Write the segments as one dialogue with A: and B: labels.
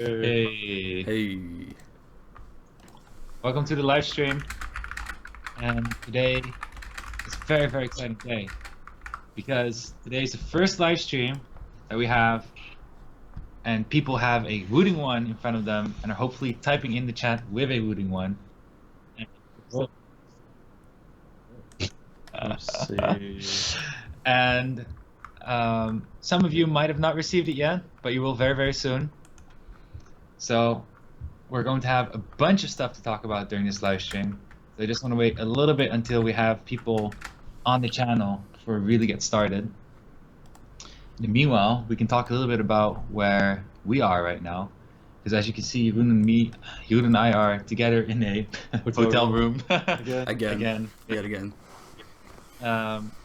A: Hey,
B: Hey.
A: welcome to the live stream. And today is a very, very exciting day because today is the first live stream that we have, and people have a Wooting one in front of them and are hopefully typing in the chat with a Wooting one.
B: Let's see.
A: And some of you might have not received it yet, but you will very, very soon. So we're going to have a bunch of stuff to talk about during this live stream. So I just want to wait a little bit until we have people on the channel before we really get started. In the meanwhile, we can talk a little bit about where we are right now. Because as you can see, Jeroen and I are together in a hotel room.
B: Again.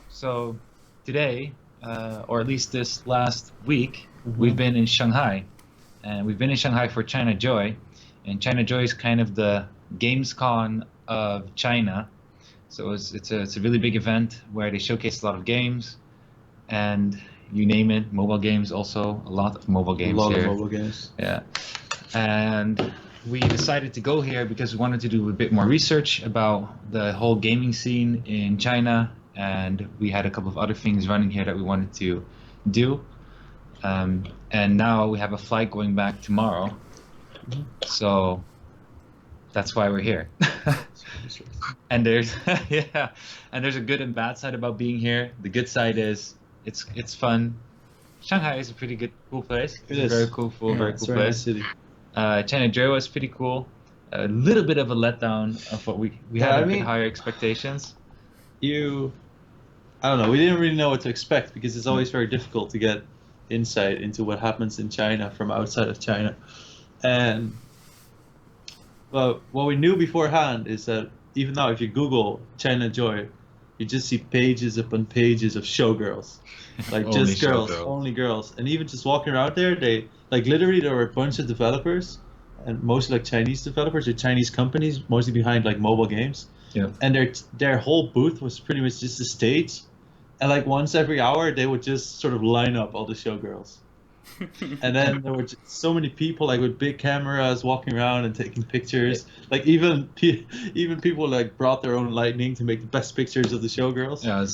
A: So today, or at least this last week, we've been in Shanghai. And we've been in Shanghai for China Joy. And China Joy is kind of the Gamescom of China. So it's a really big event where they showcase a lot of games, and you name it, mobile games also, a lot of mobile games here.
B: A lot of mobile games.
A: Yeah. And we decided to go here because we wanted to do a bit more research about the whole gaming scene in China, and we had a couple of other things running here that we wanted to do. And now we have a flight going back tomorrow. So that's why we're here. And there's there's a good and bad side about being here. The good side is it's fun. Shanghai is a pretty cool place.
B: It is.
A: Very cool place.
B: Nice city.
A: China Joy was pretty cool. A little bit of a letdown of what we had a bit higher expectations.
B: I don't know, we didn't really know what to expect because it's always very difficult to get insight into what happens in China from outside of China. And well, what we knew beforehand is that even now, if you Google China Joy, you just see pages upon pages of showgirls, like just girls, only girls. And even just walking around there, they literally there were a bunch of developers, and mostly Chinese developers or Chinese companies, mostly behind mobile games.
A: Yeah.
B: And their whole booth was pretty much just a stage, and once every hour they would just sort of line up all the showgirls. And then there were just so many people with big cameras walking around and taking pictures. Even people
A: brought
B: their own lighting to make the best pictures of the showgirls.
A: Yeah,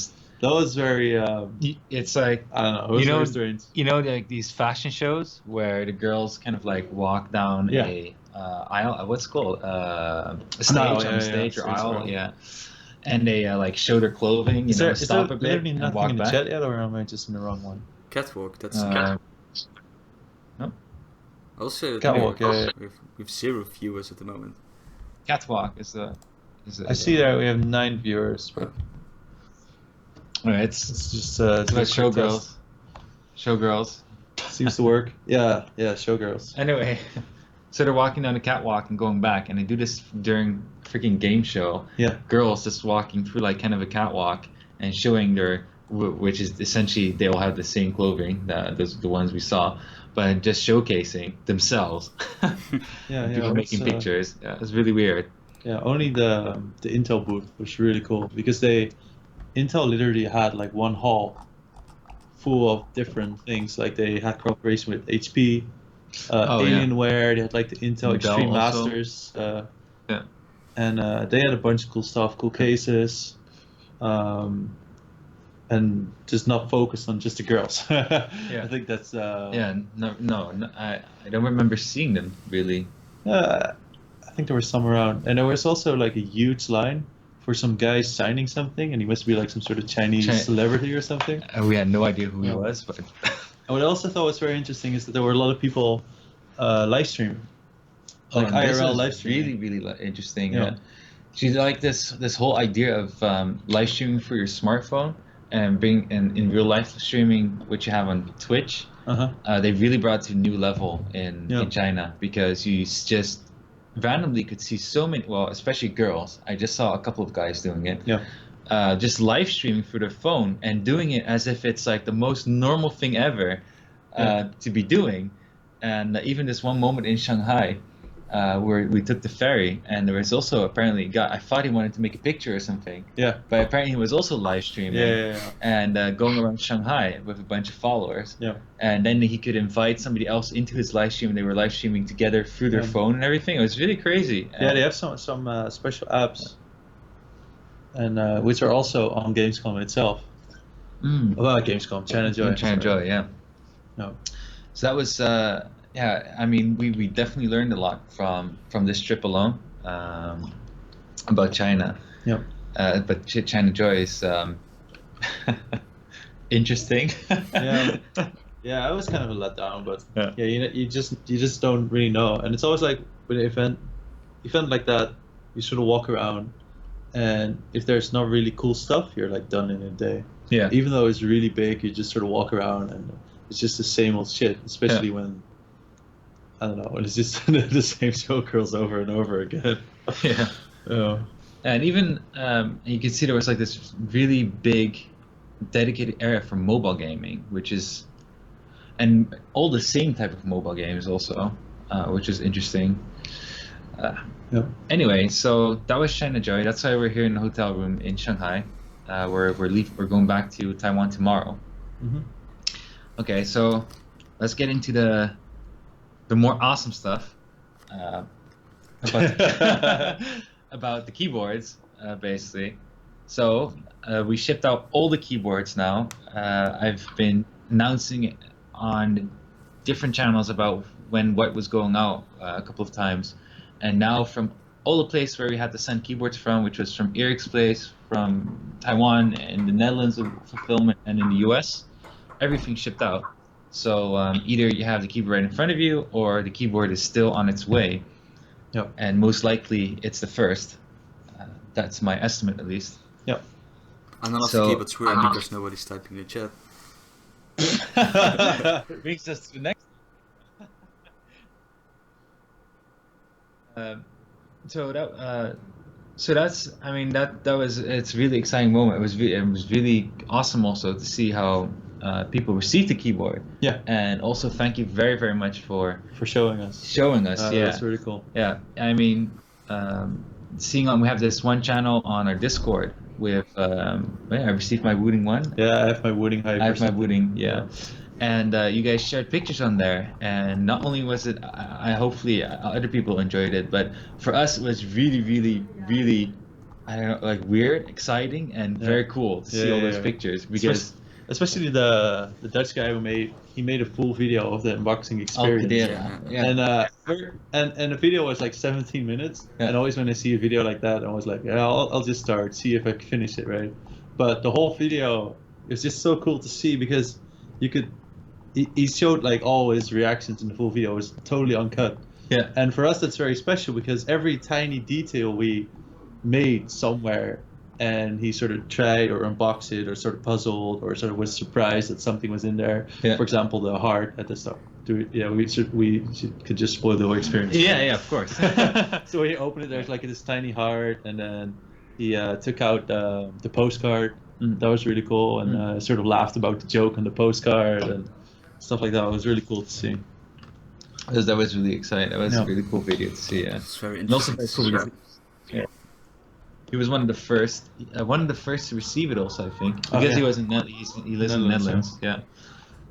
B: that was very.
A: It's like,
B: I don't know. It was very strange.
A: You know, these fashion shows where the girls kind of walk down a aisle. What's it called? A stage or aisle. Yeah. And they show their clothing. Stop a bit and walk back.
B: Chat yet, or am I just in the wrong one?
C: Catwalk. That's
A: no.
C: Also
B: Catwalk.
C: With 0 viewers at the moment.
A: Catwalk is
B: I see that we have 9 viewers, but
A: it's
B: just
A: showgirls. Showgirls
B: seems to work. Yeah, showgirls.
A: Anyway, so they're walking down the catwalk and going back, and they do this during freaking game show.
B: Yeah.
A: Girls just walking through kind of a catwalk and showing which is essentially they all have the same clothing, the ones we saw, but just showcasing themselves. People making pictures. Yeah, it's really weird.
B: Yeah, only the Intel booth was really cool because Intel literally had one hall full of different things. They had cooperation with HP, Alienware. They had the Intel Extreme
A: also.
B: Masters. And they had a bunch of cool stuff, cool cases, and just not focused on just the girls. I think that's.
A: No, I don't remember seeing them really.
B: I think there was some around, and there was also a huge line for some guy signing something, and he must be some sort of Chinese celebrity or something.
A: We had no idea who he was, but.
B: And what I also thought was very interesting is that there were a lot of people live streaming, IRL live streaming.
A: Really interesting. Yeah. She's this whole idea of live streaming for your smartphone and being in real life streaming, which you have on Twitch. They really brought to a new level in China because you just randomly could see so many, well, especially girls. I just saw a couple of guys doing it.
B: Yeah.
A: Just live streaming through their phone and doing it as if it's the most normal thing ever to be doing. And even this one moment in Shanghai, where we took the ferry, and there was also apparently a guy. I thought he wanted to make a picture or something,
B: Yeah.
A: but apparently he was also live streaming
B: Yeah.
A: and going around Shanghai with a bunch of followers.
B: Yeah.
A: And then he could invite somebody else into his live stream, and they were live streaming together through their phone and everything. It was really crazy.
B: Yeah, they have some special apps, and which are also on Gamescom itself. Well, Gamescom, China Joy.
A: China Joy, yeah.
B: No.
A: So that was, yeah. I mean, we definitely learned a lot from this trip alone about China.
B: Yeah.
A: But China Joy is interesting.
B: Yeah. Yeah, I was kind of a letdown, but yeah, you just don't really know, and it's always like with an event like that, you sort of walk around, and if there's not really cool stuff, you're like done in a day.
A: Yeah.
B: Even though it's really big, you just sort of walk around, and it's just the same old shit. Especially when I don't know, when it's just the same showgirls over and over again.
A: Yeah.
B: Yeah.
A: And even you can see there was like this really big dedicated area for mobile gaming, and all the same type of mobile games also, which is interesting. Anyway, so that was China Joy. That's why we're here in the hotel room in Shanghai. We're going back to Taiwan tomorrow.
B: Mm-hmm.
A: Okay, so let's get into the more awesome stuff about the keyboards, basically. So we shipped out all the keyboards now. I've been announcing it on different channels about what was going out a couple of times, and now from all the places where we had to send keyboards from, which was from Eric's place, from Taiwan, and the Netherlands of fulfillment, and in the US, everything shipped out. So either you have the keyboard right in front of you, or the keyboard is still on its way.
B: Yep.
A: And most likely it's the first. That's my estimate, at least.
B: Yep.
C: And none of
A: So,
C: the keyboards were because nobody's typing in the chat.
A: Brings us to the next. So that's, I mean, it's a really exciting moment. It was really awesome also to see how people received the keyboard.
B: Yeah.
A: And also thank you very, very much for
B: showing us.
A: Yeah.
B: That's really cool.
A: Yeah. I mean, we have this one channel on our Discord with I received my Wooting one.
B: Yeah, I have my Wooting hype.
A: I have my Wooting, yeah. And you guys shared pictures on there, and not only was it, I hopefully other people enjoyed it, but for us it was really, really, really, I don't know, like weird, exciting, and very cool to see all those pictures, because
B: especially the Dutch guy who made a full video of the unboxing experience. And the video was like 17 minutes. And always when I see a video like that, I was like, yeah, I'll just start, see if I can finish it, right? But the whole video is just so cool to see, because he showed like all his reactions in the full video. It was totally uncut.
A: Yeah.
B: And for us, that's very special, because every tiny detail we made somewhere, and he sort of tried or unboxed it, or sort of puzzled, or sort of was surprised that something was in there.
A: Yeah.
B: For example, the heart at the start. We could just spoil the whole experience.
A: Yeah, of course.
B: So when he opened it, there's like this tiny heart, and then he took out the postcard. That was really cool, and sort of laughed about the joke on the postcard and stuff like that. It was really cool to see.
A: That was really exciting. That was a really cool video to see. Yeah.
C: It's very
A: And also
C: interesting.
A: very cool. Yeah. He was one of the first to receive it. Also, I think, because he was in he lives in the Netherlands. Yeah.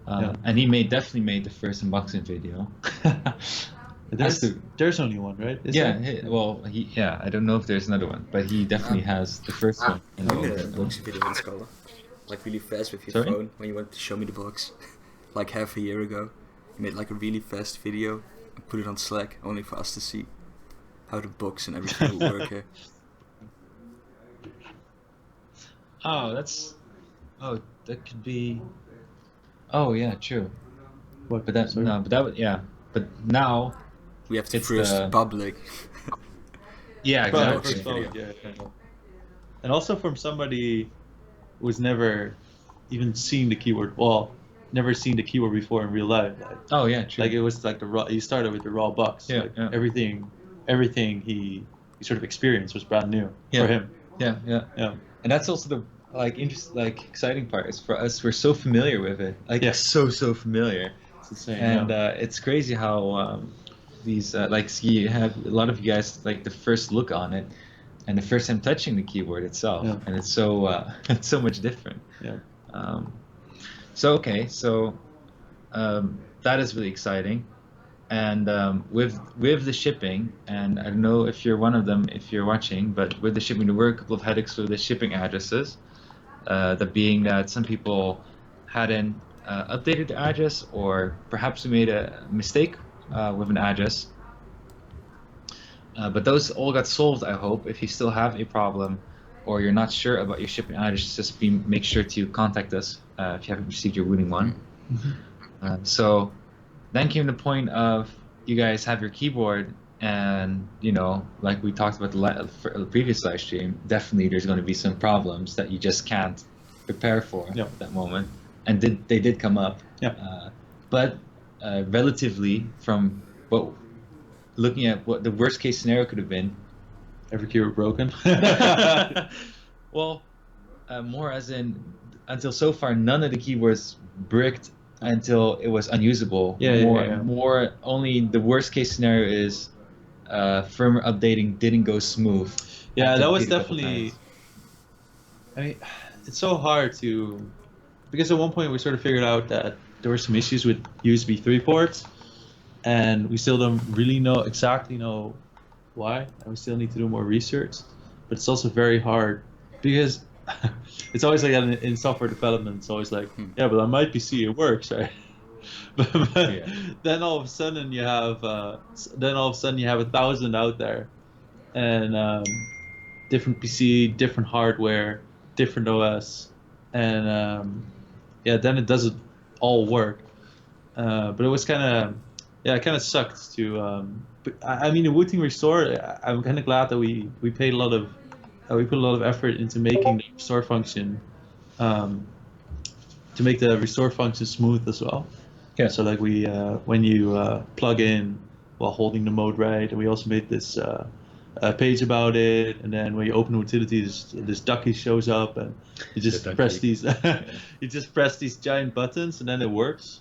A: And he definitely made the first unboxing video.
B: There's only one, right?
A: I don't know if there's another one, but he definitely has the first one.
C: You made an unboxing video in Calder, like really fast with your phone when you wanted to show me the box, like half a year ago. You made like a really fast video and put it on Slack only for us to see how the box and everything will work here.
A: That could be. Oh yeah, true.
B: What?
A: But that But now
C: we have the
A: it's
C: first public.
A: Yeah, exactly.
B: And also from somebody who's never even seen the keyboard. Well, never seen the keyboard before in real life. Like,
A: oh yeah, true.
B: Like it was like he started with the raw box.
A: Yeah,
B: like everything he sort of experienced was brand new for him.
A: Yeah. And that's also the exciting part is for us. We're so familiar with it. So familiar.
B: It's insane.
A: And it's crazy how these like you have a lot of you guys like the first look on it, and the first time touching the keyboard itself,
B: Yeah.
A: and it's so it's so much different.
B: Yeah.
A: So okay, so that is really exciting, and with the shipping, and I don't know if you're one of them if you're watching, but with the shipping, there were a couple of headaches with the shipping addresses. That being that some people hadn't updated the address, or perhaps we made a mistake with an address. But those all got solved, I hope. If you still have a problem or you're not sure about your shipping address, just make sure to contact us if you haven't received your Wooting one. So then came the point of you guys have your keyboard, and like we talked about the previous live stream, definitely there's going to be some problems that you just can't prepare for at that moment, and they did come up. But relatively from looking at what the worst case scenario could have been,
B: every keyboard broken.
A: Well, more as in until so far none of the keyboards bricked until it was unusable. More only the worst case scenario is firmware updating didn't go smooth.
B: Yeah, that was definitely. I mean, it's so hard because at one point we sort of figured out that there were some issues with USB 3 ports, and we still don't really exactly know why, and we still need to do more research. But it's also very hard because it's always like that in software development. It's always like, yeah, but on my PC it works, right? but then all of a sudden you have 1,000 out there, and different PC, different hardware, different OS, and then it doesn't all work. But it was it kind of sucked to. But I mean, the Wooting restore, I'm kind of glad that we paid a lot of we put a lot of effort into making the restore function, to make the restore function smooth as well.
A: Yeah.
B: So like we when you plug in while holding the mode right, and we also made this page about it, and then when you open utilities, this ducky shows up, and you just press these these giant buttons, and then it works.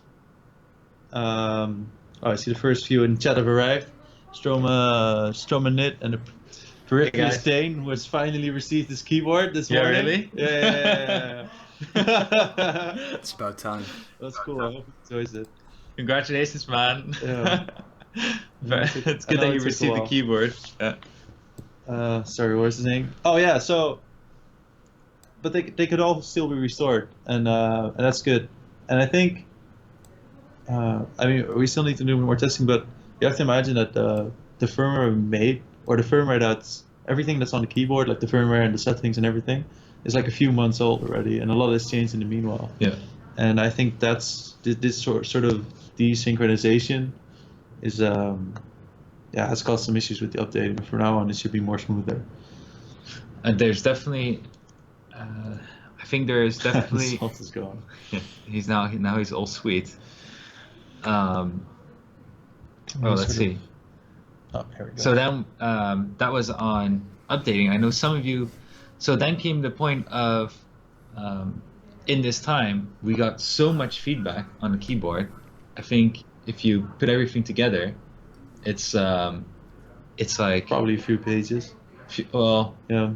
B: I see the first few in chat have arrived. Stroma Knit and the Peripherous Dane was finally received his keyboard this morning.
A: Really?
B: Yeah.
C: It's about time.
B: That's cool. I hope he enjoys it.
A: Congratulations, man.
B: Yeah.
A: It's good that you received the keyboard. Yeah.
B: Sorry, what was his name? Oh yeah, so but they could all still be restored, and that's good. And I think I mean, we still need to do more testing, but you have to imagine that the firmware we made, or the firmware that's everything that's on the keyboard, like the firmware and the settings and everything, is like a few months old already, and a lot has changed in the meanwhile.
A: Yeah.
B: And I think that's this sort of desynchronization is has caused some issues with the updating, but from now on it should be more smoother.
A: And there's definitely I think there's definitely
B: Salt is gone.
A: Yeah, he's all sweet. Let's see.
B: Oh, here we go.
A: So then that was on updating. I know some of you. So then came the point of in this time we got so much feedback on the keyboard. I think if you put everything together, it's like
B: probably a few pages.
A: Well,
B: yeah.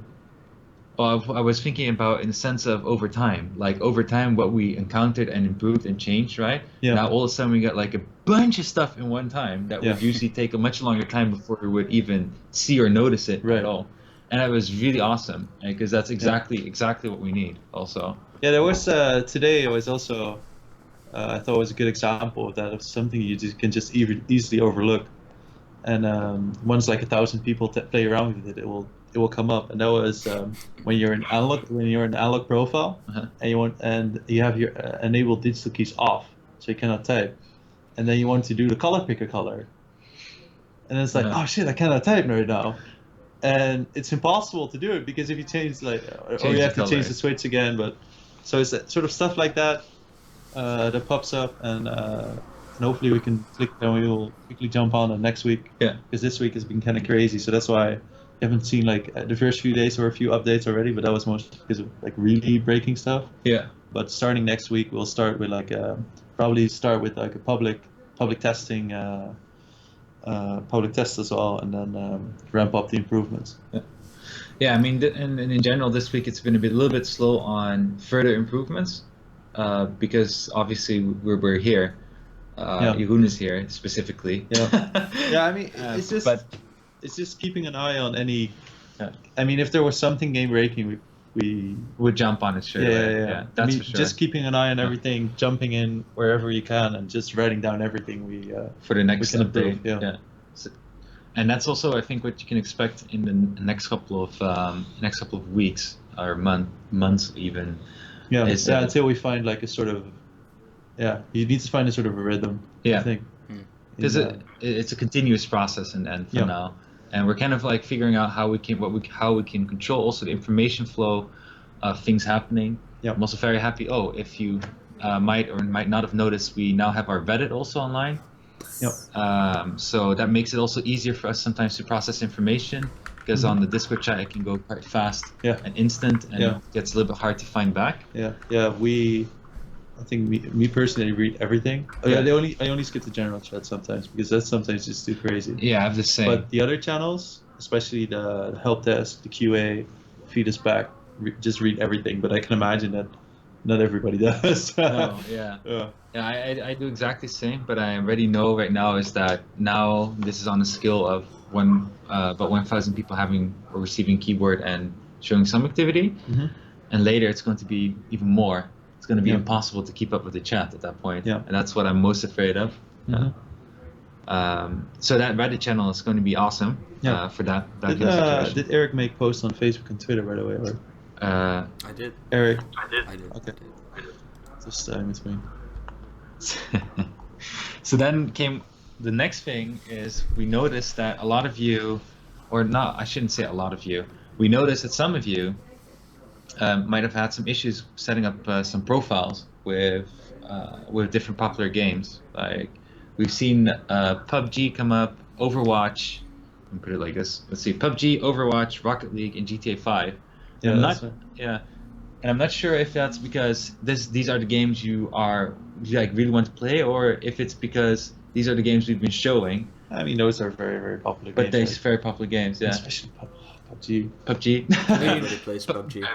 A: Well, I was thinking about in the sense of over time, what we encountered and improved and changed, right?
B: Yeah.
A: Now all of a sudden we got like a bunch of stuff in one time that would usually take a much longer time before we would even see or notice it at all. And that was really awesome, because that's exactly what we need also.
B: Yeah, there was today. It was also I thought it was a good example of that, of something you can easily overlook. And once like 1,000 people play around with it, it will come up. And that was when you're in analog profile, and you have your enabled digital keys off, so you cannot type. And then you want to do the color picker color, and it's like, oh shit, I cannot type right now. And it's impossible to do it because if you change or you have to change the switch again. But so it's sort of stuff like that that pops up, and hopefully we can click, and we will quickly jump on it next week.
A: Yeah.
B: Because this week has been kind of crazy, so that's why you haven't seen like the first few days or a few updates already. But that was mostly because of like really breaking stuff.
A: Yeah.
B: But starting next week, we'll start with like probably start with like a public testing public test as well, and then ramp up the improvements.
A: Yeah, I mean, and in general, this week it's been a little bit slow on further improvements, because obviously we're here. Jeroen is here specifically.
B: Yeah. I mean, it's just keeping an eye on any. I mean, if there was something game breaking, we
A: would jump on it straight away. Yeah, that's for sure.
B: Just keeping an eye on everything, jumping in wherever you can, and just writing down everything we
A: for the next update.
B: Yeah.
A: So, and that's also, I think, what you can expect in the next couple of weeks or months even.
B: Yeah. Until we find like a sort of. Yeah, you need to find a sort of a rhythm.
A: Yeah.
B: I think.
A: Because it's a continuous process, and for now. And we're kind of like figuring out how we can control also the information flow of things happening. I'm also very happy. If you might or might not have noticed, we now have our Reddit also online. So that makes it also easier for us sometimes to process information, because on the Discord chat it can go quite fast and instant, and it gets a little bit hard to find back. I think me personally read everything. I only skip the general chat sometimes, because that's sometimes just too crazy. Yeah, I have the same.
B: But the other channels, especially the help desk, the QA, feed us back, just read everything. But I can imagine that not everybody does.
A: I do exactly the same. But I already know right now is that now this is on a scale of about 1,000 people having or receiving keyboard and showing some activity, and later it's going to be even more. It's going to be impossible to keep up with the chat at that point, and that's what I'm most afraid of. So that Reddit channel is going to be awesome for that kind of situation.
B: Did Eric make posts on Facebook and Twitter, by the way? Or?
C: I did.
B: Eric?
C: I did.
B: Okay. Just in between.
A: So then came the next thing is we noticed that a lot of you, or not, I shouldn't say a lot of you, we noticed that some of you might have had some issues setting up some profiles with different popular games. Like we've seen PUBG come up, Overwatch. Let me put it like this. Let's see, PUBG, Overwatch, Rocket League, and GTA 5. And I'm not sure if that's because these are the games you like really want to play, or if it's because these are the games we've been showing.
B: I mean, those are very, very popular games.
A: But they're very popular games, yeah.
B: Especially PUBG.
C: Everybody plays PUBG.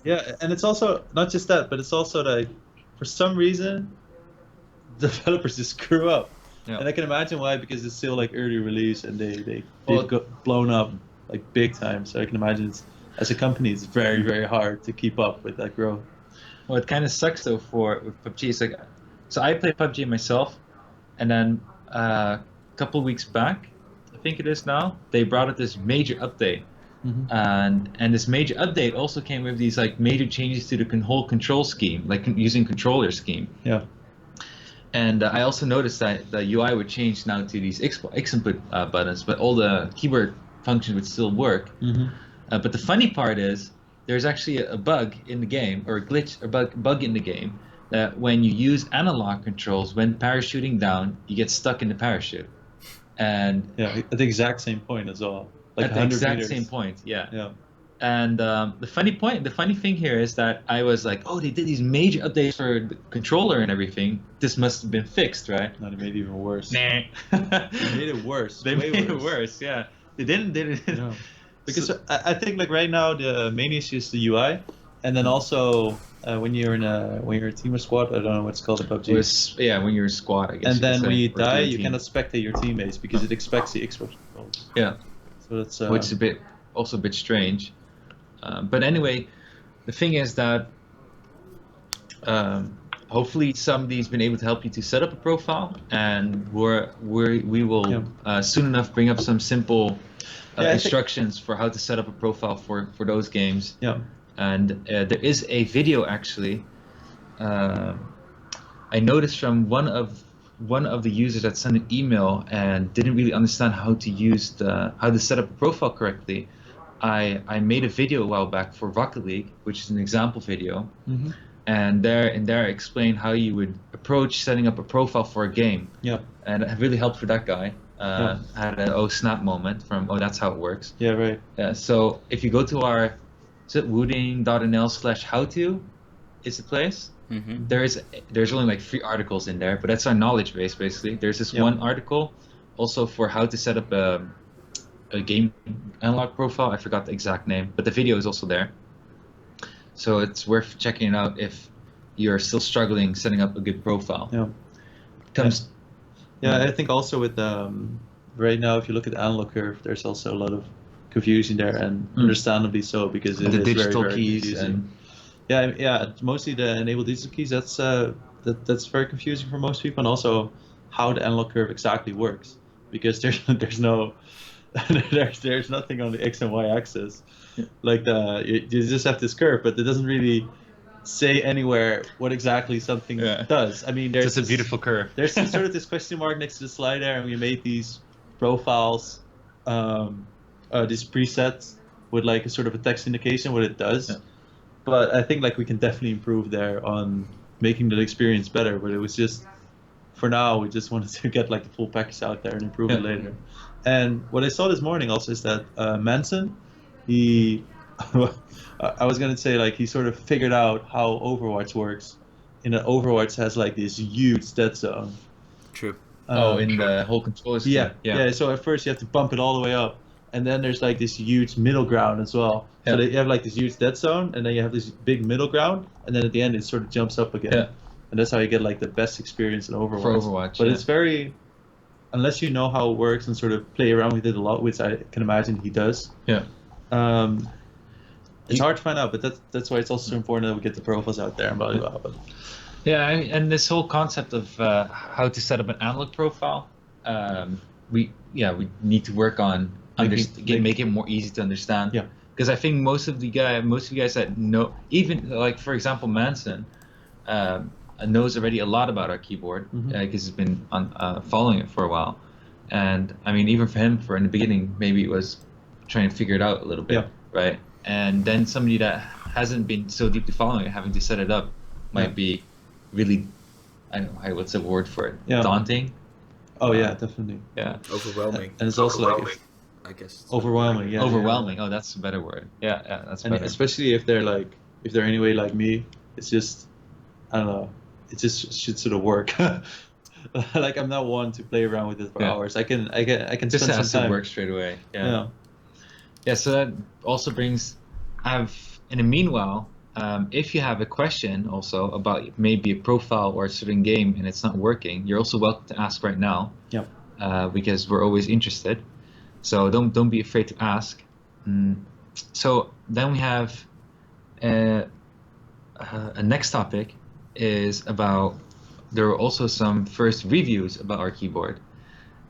B: Yeah, and it's also not just that, but it's also like for some reason developers just screw up. And I can imagine why, because it's still like early release and they've got blown up like big time. So I can imagine as a company it's very, very hard to keep up with that growth.
A: Well, it kind of sucks though with PUBG. It's like, so I play PUBG myself, and then a couple weeks back, I think it is now, they brought out this major update. And this major update also came with these like major changes to the whole control scheme, like using controller scheme. And I also noticed that the UI would change now to these X input buttons, but all the keyboard functions would still work. But the funny part is there's actually a bug in the game, or a glitch, or bug in the game, that when you use analog controls, when parachuting down, you get stuck in the parachute. And
B: at the exact same point as well. Like
A: at the exact same point, And the funny thing here is that I was like, oh, they did these major updates for the controller and everything. This must have been fixed, right?
B: No, they made it even worse.
A: They
B: made it worse.
A: They made it worse, yeah. They didn't.
B: No. Because I think like right now the main issue is the UI, and then also when you're a team or squad, I don't know what's called in PUBG.
A: When you're a squad, I guess.
B: And then when you die, you cannot spectate your teammates because it expects the Xbox controls. So that's
A: which is a bit strange. But anyway, the thing is that hopefully somebody's been able to help you to set up a profile, and we will soon enough bring up some simple instructions for how to set up a profile for those games. And there is a video actually. I noticed from one of the users that sent an email and didn't really understand how to set up a profile correctly. I made a video a while back for Rocket League, which is an example video, and there I explained how you would approach setting up a profile for a game. And it really helped for that guy. Had an oh snap moment from that's how it works. So if you go to our wooting.nl/howto is the place. There's only like 3 articles in there, but that's our knowledge base basically. There's this one article also for how to set up a game analog profile. I forgot the exact name, but the video is also there. So it's worth checking it out if you're still struggling setting up a good profile.
B: Yeah. I think also with right now, if you look at the analog curve, there's also a lot of confusion there, and understandably so, because it
A: the
B: is
A: digital
B: very, very
A: keys
B: confusing.
A: and
B: Mostly the enable digital keys. That's very confusing for most people, and also how the analog curve exactly works, because there's no there's nothing on the x and y axis. Like you just have this curve, but it doesn't really say anywhere what exactly something does. I mean, there's
A: just a beautiful curve.
B: There's sort of this question mark next to the slide there, and we made these profiles, these presets with like a sort of a text indication what it does.
A: Yeah.
B: But I think like we can definitely improve there on making the experience better. But it was just, for now, we just wanted to get like the full package out there and improve it later. And what I saw this morning also is that Manson, he, I was gonna say like he sort of figured out how Overwatch works. In that Overwatch has like this huge dead zone.
C: True.
A: In the whole controller scheme.
B: Yeah. So at first you have to bump it all the way up, and then there's like this huge middle ground as well. So you have like this huge dead zone, and then you have this big middle ground, and then at the end it sort of jumps up again.
A: Yeah.
B: And that's how you get like the best experience in Overwatch.
A: For Overwatch,
B: but it's very, unless you know how it works and sort of play around with it a lot, which I can imagine he does.
A: Yeah.
B: It's hard to find out, but that's why it's also so important that we get the profiles out there and blah blah blah.
A: Yeah, and this whole concept of how to set up an analog profile, we need to work on make it more easy to understand.
B: Yeah.
A: Because I think most of you guys that know, even like for example Manson, knows already a lot about our keyboard because he's been following it for a while, and I mean even for him, in the beginning maybe it was trying to figure it out a little bit, right? And then somebody that hasn't been so deeply following it, having to set it up, might be really, I don't know, what's the word for it? Daunting.
B: Oh yeah, definitely.
A: Yeah.
C: Overwhelming.
B: And it's also like,
C: I guess.
B: Overwhelming. Yeah.
A: Overwhelming. Oh, that's a better word. Yeah, that's better.
B: And especially if they're anyway like me, it's just, I don't know, it just should sort of work. Like I'm not one to play around with it for hours. I can
A: just
B: spend
A: has
B: some time.
A: to work straight away. Yeah, so that also brings, in the meanwhile, if you have a question also about maybe a profile or a certain game and it's not working, you're also welcome to ask right now.
B: Yeah.
A: Because we're always interested. So don't be afraid to ask. So then we have a next topic is about, there were also some first reviews about our keyboard.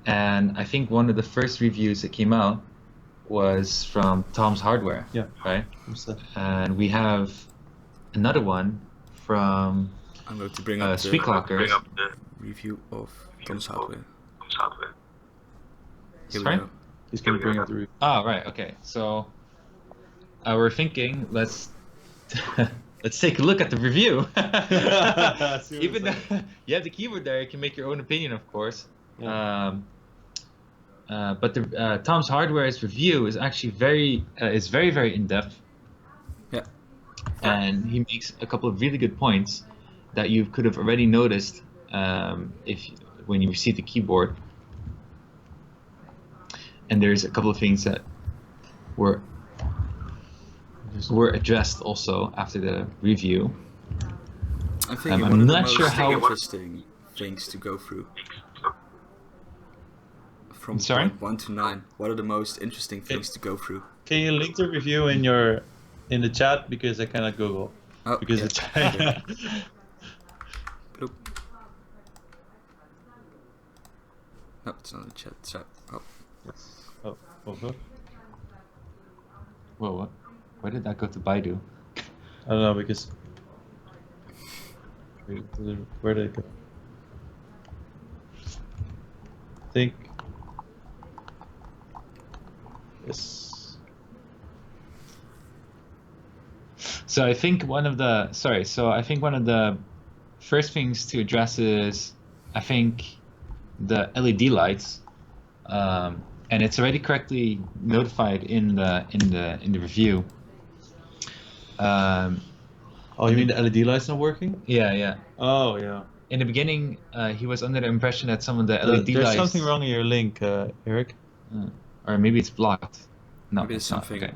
A: And I think one of the first reviews that came out was from Tom's Hardware.
B: Yeah.
A: Right? And we have another one from
C: I'm going to bring up the
A: Sweclockers.
C: review of Tom's Hardware. Here we
A: Sorry?
C: go.
B: He's going to bring up the review.
A: Oh, right. Okay. So we're thinking, let's take a look at the review. Even though you have the keyboard there, you can make your own opinion, of course.
B: Yeah.
A: But the Tom's Hardware's review is actually very in depth.
C: Yeah.
A: And he makes a couple of really good points that you could have already noticed when you received the keyboard. And there's a couple of things that were addressed also after the review.
C: I think
A: I'm not sure how
C: interesting things to go through. From point 1 to 9, what are the most interesting things to go through?
B: Can you link the review in the chat, because I cannot Google.
C: Oh,
B: because
C: yeah.
B: it's
C: Bloop. No, it's not in the chat. So,
A: Whoa, what? Why did that go to Baidu?
B: I don't know, because where did it go? I think yes.
A: So I think one of the first things to address is, I think, the LED lights, and it's already correctly notified in the review.
B: Oh, you mean the LED light's not working?
A: Yeah.
B: Oh, yeah.
A: in the beginning, he was under the impression that some of the LED
B: There's
A: lights.
B: something wrong in your link, Eric.
A: Or maybe it's blocked. No,
C: Maybe
A: it's
C: it's
A: not.
C: something.
A: Okay.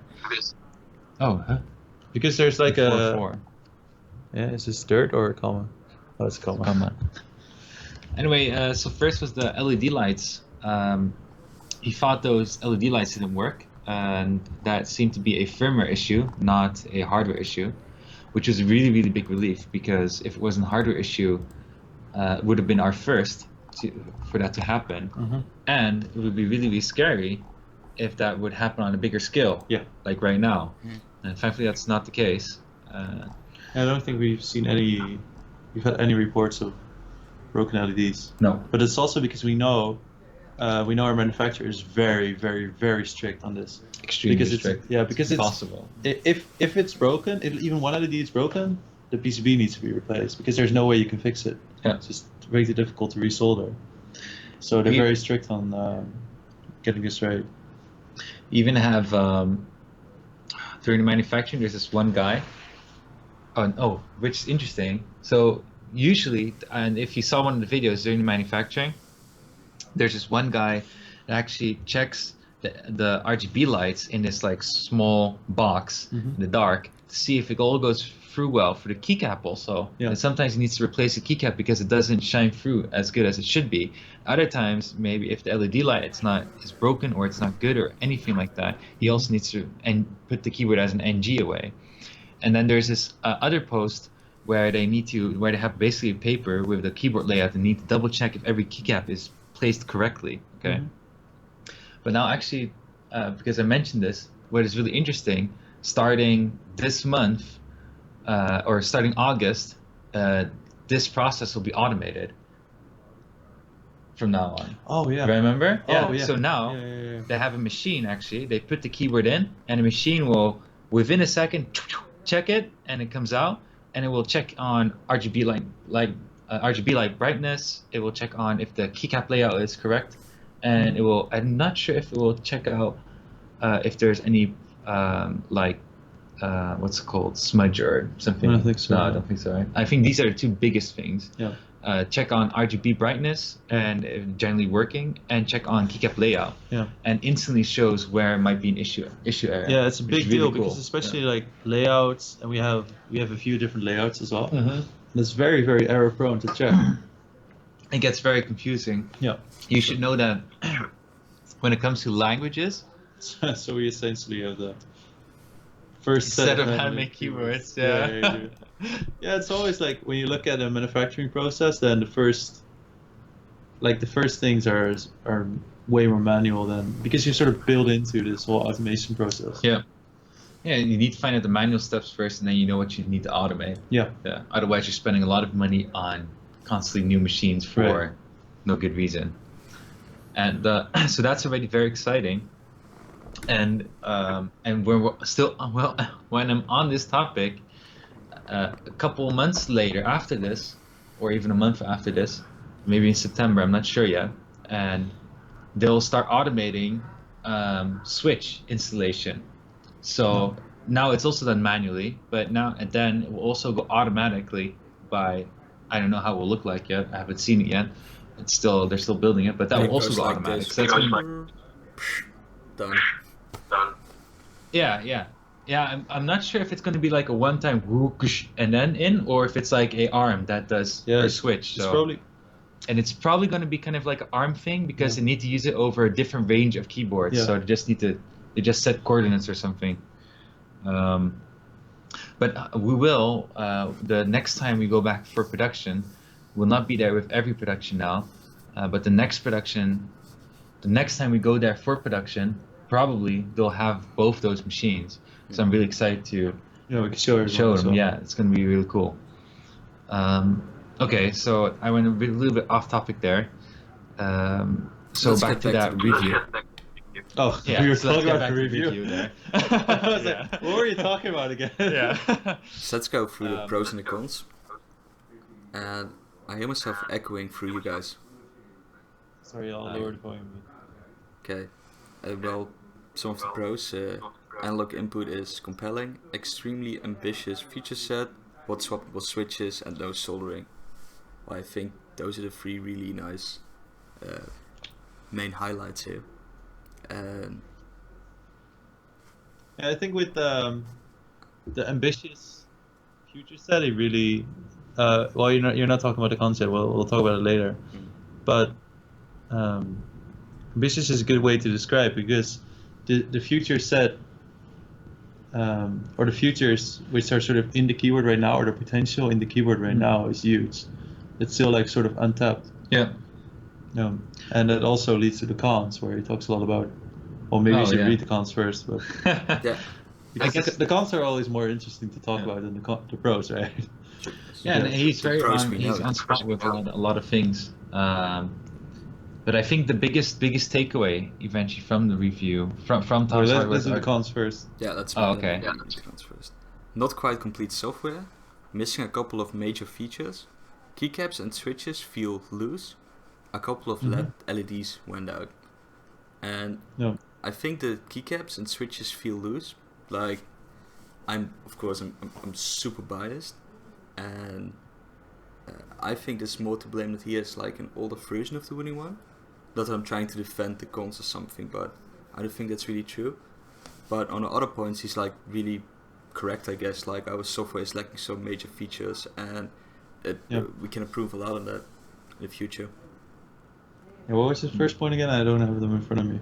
A: Oh, huh?
B: Because there's like a
A: 4-4.
B: Yeah, is this dirt or a comma? Oh, it's a comma.
A: Comma. Anyway, so first was the LED lights. He thought those LED lights didn't work, and that seemed to be a firmware issue, not a hardware issue, which was a really, really big relief, because if it wasn't a hardware issue, it would have been our first for that to happen.
B: Mm-hmm.
A: And it would be really, really scary if that would happen on a bigger scale,
B: Yeah.
A: like right now.
C: Mm.
A: And thankfully, that's not the case.
B: I don't think we've had any reports of broken LEDs.
A: No.
B: But it's also because we know our manufacturer is very, very, very strict on this.
A: Extremely
B: Because
A: strict.
B: because
A: it's
B: it's
A: possible.
B: If it's broken, if even one LED is broken, the PCB needs to be replaced because there's no way you can fix it.
A: Yeah.
B: It's just way too difficult to resolder. So they're very strict on getting this right.
A: You even have during the manufacturing, there's this one guy. Which is interesting. So usually, and if you saw one of the videos during the manufacturing, there's this one guy that actually checks the RGB lights in this like small box in the dark to see if it all goes through well for the keycap also.
B: Yeah.
A: And sometimes he needs to replace the keycap because it doesn't shine through as good as it should be. Other times, maybe if the LED light is broken or it's not good or anything like that, he also needs to put the keyboard as an NG away. And then there's this other post where they have basically a paper with the keyboard layout and need to double check if every keycap is placed correctly. Okay.
B: Mm-hmm.
A: But now actually, because I mentioned this, what is really interesting, starting this month or starting August, this process will be automated from now on.
B: Oh yeah.
A: Remember?
B: Oh, yeah.
A: So now
B: Yeah.
A: they have a machine actually. They put the keyboard in, and the machine will, within a second, check it, and it comes out, and it will check on RGB light brightness. It will check on if the keycap layout is correct, and it will. I'm not sure if it will check out if there's any what's it called, smudge or something.
B: I don't think so.
A: No, I don't think so. Right? I think these are the two biggest things.
B: Yeah.
A: Check on RGB brightness and generally working, and check on keycap layout.
B: Yeah.
A: And instantly shows where it might be an issue area.
B: Yeah, it's a
A: which is
B: big
A: really
B: deal
A: cool.
B: because especially like layouts, and we have a few different layouts as well.
A: Mhm.
B: It's very, very error prone to check.
A: It gets very confusing.
B: Yeah.
A: You should know that when it comes to languages,
B: So we essentially have the first
A: set of handmade keyboards. Yeah.
B: Yeah, it's always like when you look at a manufacturing process, then the first things are way more manual than, because you sort of build into this whole automation process.
A: Yeah. Yeah, you need to find out the manual steps first, and then you know what you need to automate.
B: Yeah.
A: Yeah. Otherwise, you're spending a lot of money on constantly new machines for
B: Right.
A: no good reason. And so that's already very exciting. And we're still, well, when I'm on this topic, a couple months later after this, or even a month after this, maybe in September, I'm not sure yet, and they'll start automating switch installation. So now it's also done manually, but now and then it will also go automatically by, I don't know how it will look like yet. I haven't seen it yet. They're still building it, but that will also go
C: like
A: automatic.
C: this.
A: So that's gonna be,
C: Done.
A: yeah. I'm not sure if it's going to be like a one-time whoosh and then in, or if it's like a ARM that does
B: Yeah,
A: per switch.
B: It's
A: So
B: probably
A: it's probably going to be kind of like an ARM thing because they need to use it over a different range of keyboards.
B: Yeah.
A: So they just set coordinates or something. But we will, the next time we go back for production, we'll not be there with every production now, but the next time we go there for production, probably they'll have both those machines. So I'm really excited to
B: we can show
A: show
B: everyone.
A: them. Yeah, it's going to be really cool. Okay, so I went a little bit off topic there. So
C: Let's
A: back
C: get
A: to
C: back
A: that
C: to
A: review.
B: Oh,
A: Yeah,
B: we were
A: so let's
B: talking
A: get
B: about
A: back
B: the
A: to
B: review.
A: there.
B: I was
A: Yeah.
B: like, what were you talking about again?
A: Yeah.
C: So let's go through the pros and the cons. And I hear myself echoing through you guys.
B: Sorry, I'll lower the volume.
C: Okay. Well, some of the pros. Analog input is compelling, extremely ambitious feature set, what's swappable switches and no soldering. I think those are the three really nice main highlights here. And
B: I think with the ambitious future set, it really well, you're not talking about the concept. We'll talk about it later. But ambitious is a good way to describe, because the future set or the futures which are sort of in the keyword right now, or the potential in the keyword right now, is huge. It's still like sort of untapped.
A: Yeah.
B: And that also leads to the cons, where he talks a lot about. Well, maybe you should read the cons first, but
C: yeah,
B: because I guess the cons are always more interesting to talk about than the pros, right?
A: Yeah, and he's very
C: he's
A: on spot with a lot of things. But I think the biggest takeaway eventually from the review from Tom's
B: Let's do the cons first.
C: Yeah, that's
A: okay.
C: Yeah, the cons first. Not quite complete software, missing a couple of major features. Keycaps and switches feel loose. A couple of LEDs went out, and I think the keycaps and switches feel loose. Like, I'm super biased, and I think there's more to blame that he has like an older version of the Wooting one. Not that I'm trying to defend the cons or something, but I don't think that's really true. But on the other points, he's like really correct, I guess. Like, our software is lacking some major features, and we can improve a lot on that in the future.
B: Yeah, what was his first point again? I don't have them in front of me.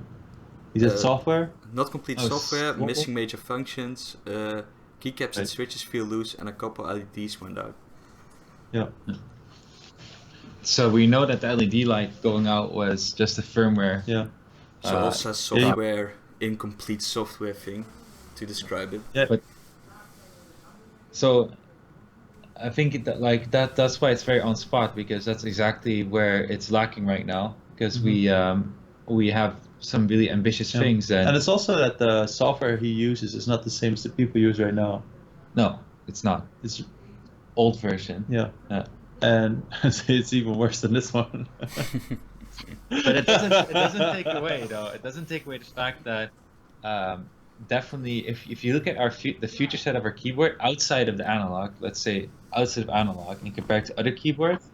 B: He said software?
C: Not complete software, missing major functions, keycaps and switches feel loose, and a couple LEDs went out.
B: Yeah.
A: So we know that the LED light going out was just a firmware.
B: Yeah.
C: So also software, incomplete software thing to describe it.
B: Yeah.
A: But so I think that that's why it's very on spot, because that's exactly where it's lacking right now. Because we have some really ambitious things,
B: and it's also that the software he uses is not the same as the people use right now.
A: No, it's not. It's old version.
B: Yeah. And it's even worse than this one.
A: But it doesn't take away though. It doesn't take away the fact that definitely if you look at the future set of our keyboard outside of the analog, let's say outside of analog, and compared to other keyboards,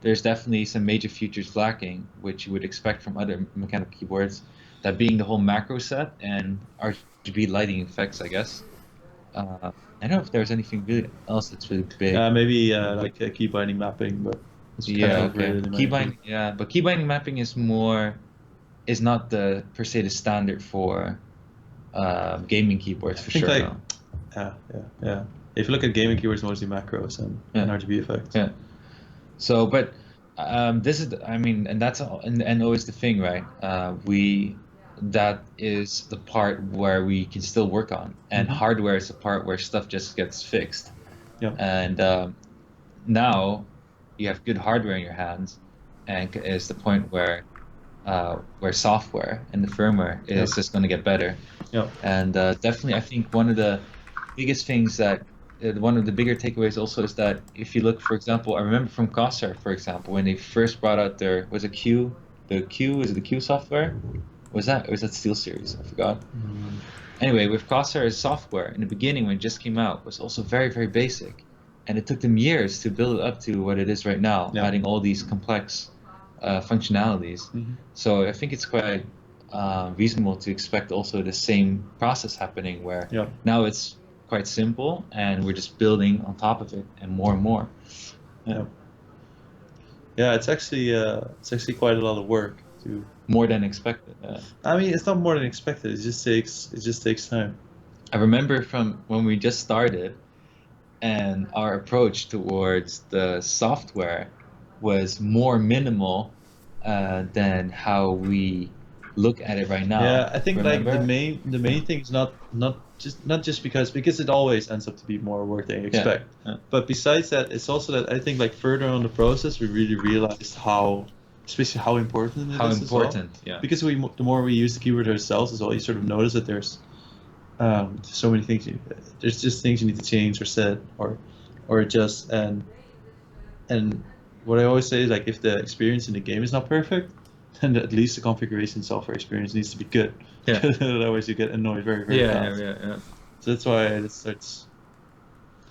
A: there's definitely some major features lacking, which you would expect from other mechanical keyboards. That being the whole macro set and RGB lighting effects, I guess. I don't know if there's anything really else that's really big.
B: Maybe like key binding mapping, but it's
A: key binding. Yeah, but key binding mapping is not per se the standard for gaming keyboards for sure.
B: Like, yeah. If you look at gaming keyboards, mostly macros and RGB effects.
A: Yeah. So, but this is, and that's and always the thing, right? That is the part where we can still work on, and hardware is the part where stuff just gets fixed.
B: Yeah.
A: And now you have good hardware in your hands, and it's the point where software and the firmware is just going to get better.
B: Yeah.
A: And definitely, I think one of the biggest things that one of the bigger takeaways also is that if you look, for example, I remember from Calder, for example, when they first brought out is it the Q software? Was that SteelSeries? I forgot. Anyway, with Calder's software in the beginning when it just came out was also very, very basic, and it took them years to build it up to what it is right now, adding all these complex functionalities. So I think it's quite reasonable to expect also the same process happening where now it's quite simple and we're just building on top of it and more.
B: It's actually quite a lot of work to
A: more than expected.
B: I mean, it's not more than expected. It just takes time.
A: I remember from when we just started, and our approach towards the software was more minimal than how we look at it right now.
B: Yeah, I think like the main thing is not just because it always ends up to be more work than you expect. But besides that, it's also that I think like further on the process we really realized especially how important it is. How important, Because the more we use the keyboard ourselves as well, you sort of notice that there's so many things. There's just things you need to change or set or adjust. And what I always say is like if the experience in the game is not perfect, then at least the configuration software experience needs to be good. Yeah. Otherwise you get annoyed very, very fast. Yeah. So that's why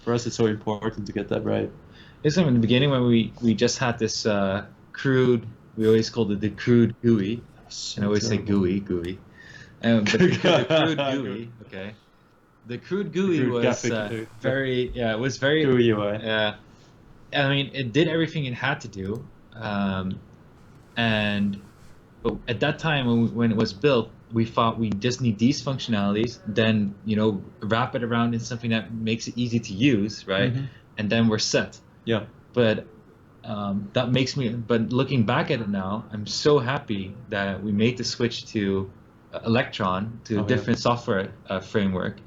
B: for us it's so important to get that right.
A: Isn't in the beginning when we just had this crude, we always called it the crude GUI, and I always say GUI. But the crude GUI, okay. The crude GUI was very, it was very,
B: GUI UI.
A: I mean, it did everything it had to do, but at that time when it was built, we thought we just need these functionalities, then wrap it around in something that makes it easy to use, right?
B: Mm-hmm.
A: And then we're set.
B: Yeah.
A: But that makes me. But looking back at it now, I'm so happy that we made the switch to Electron, to a different software framework,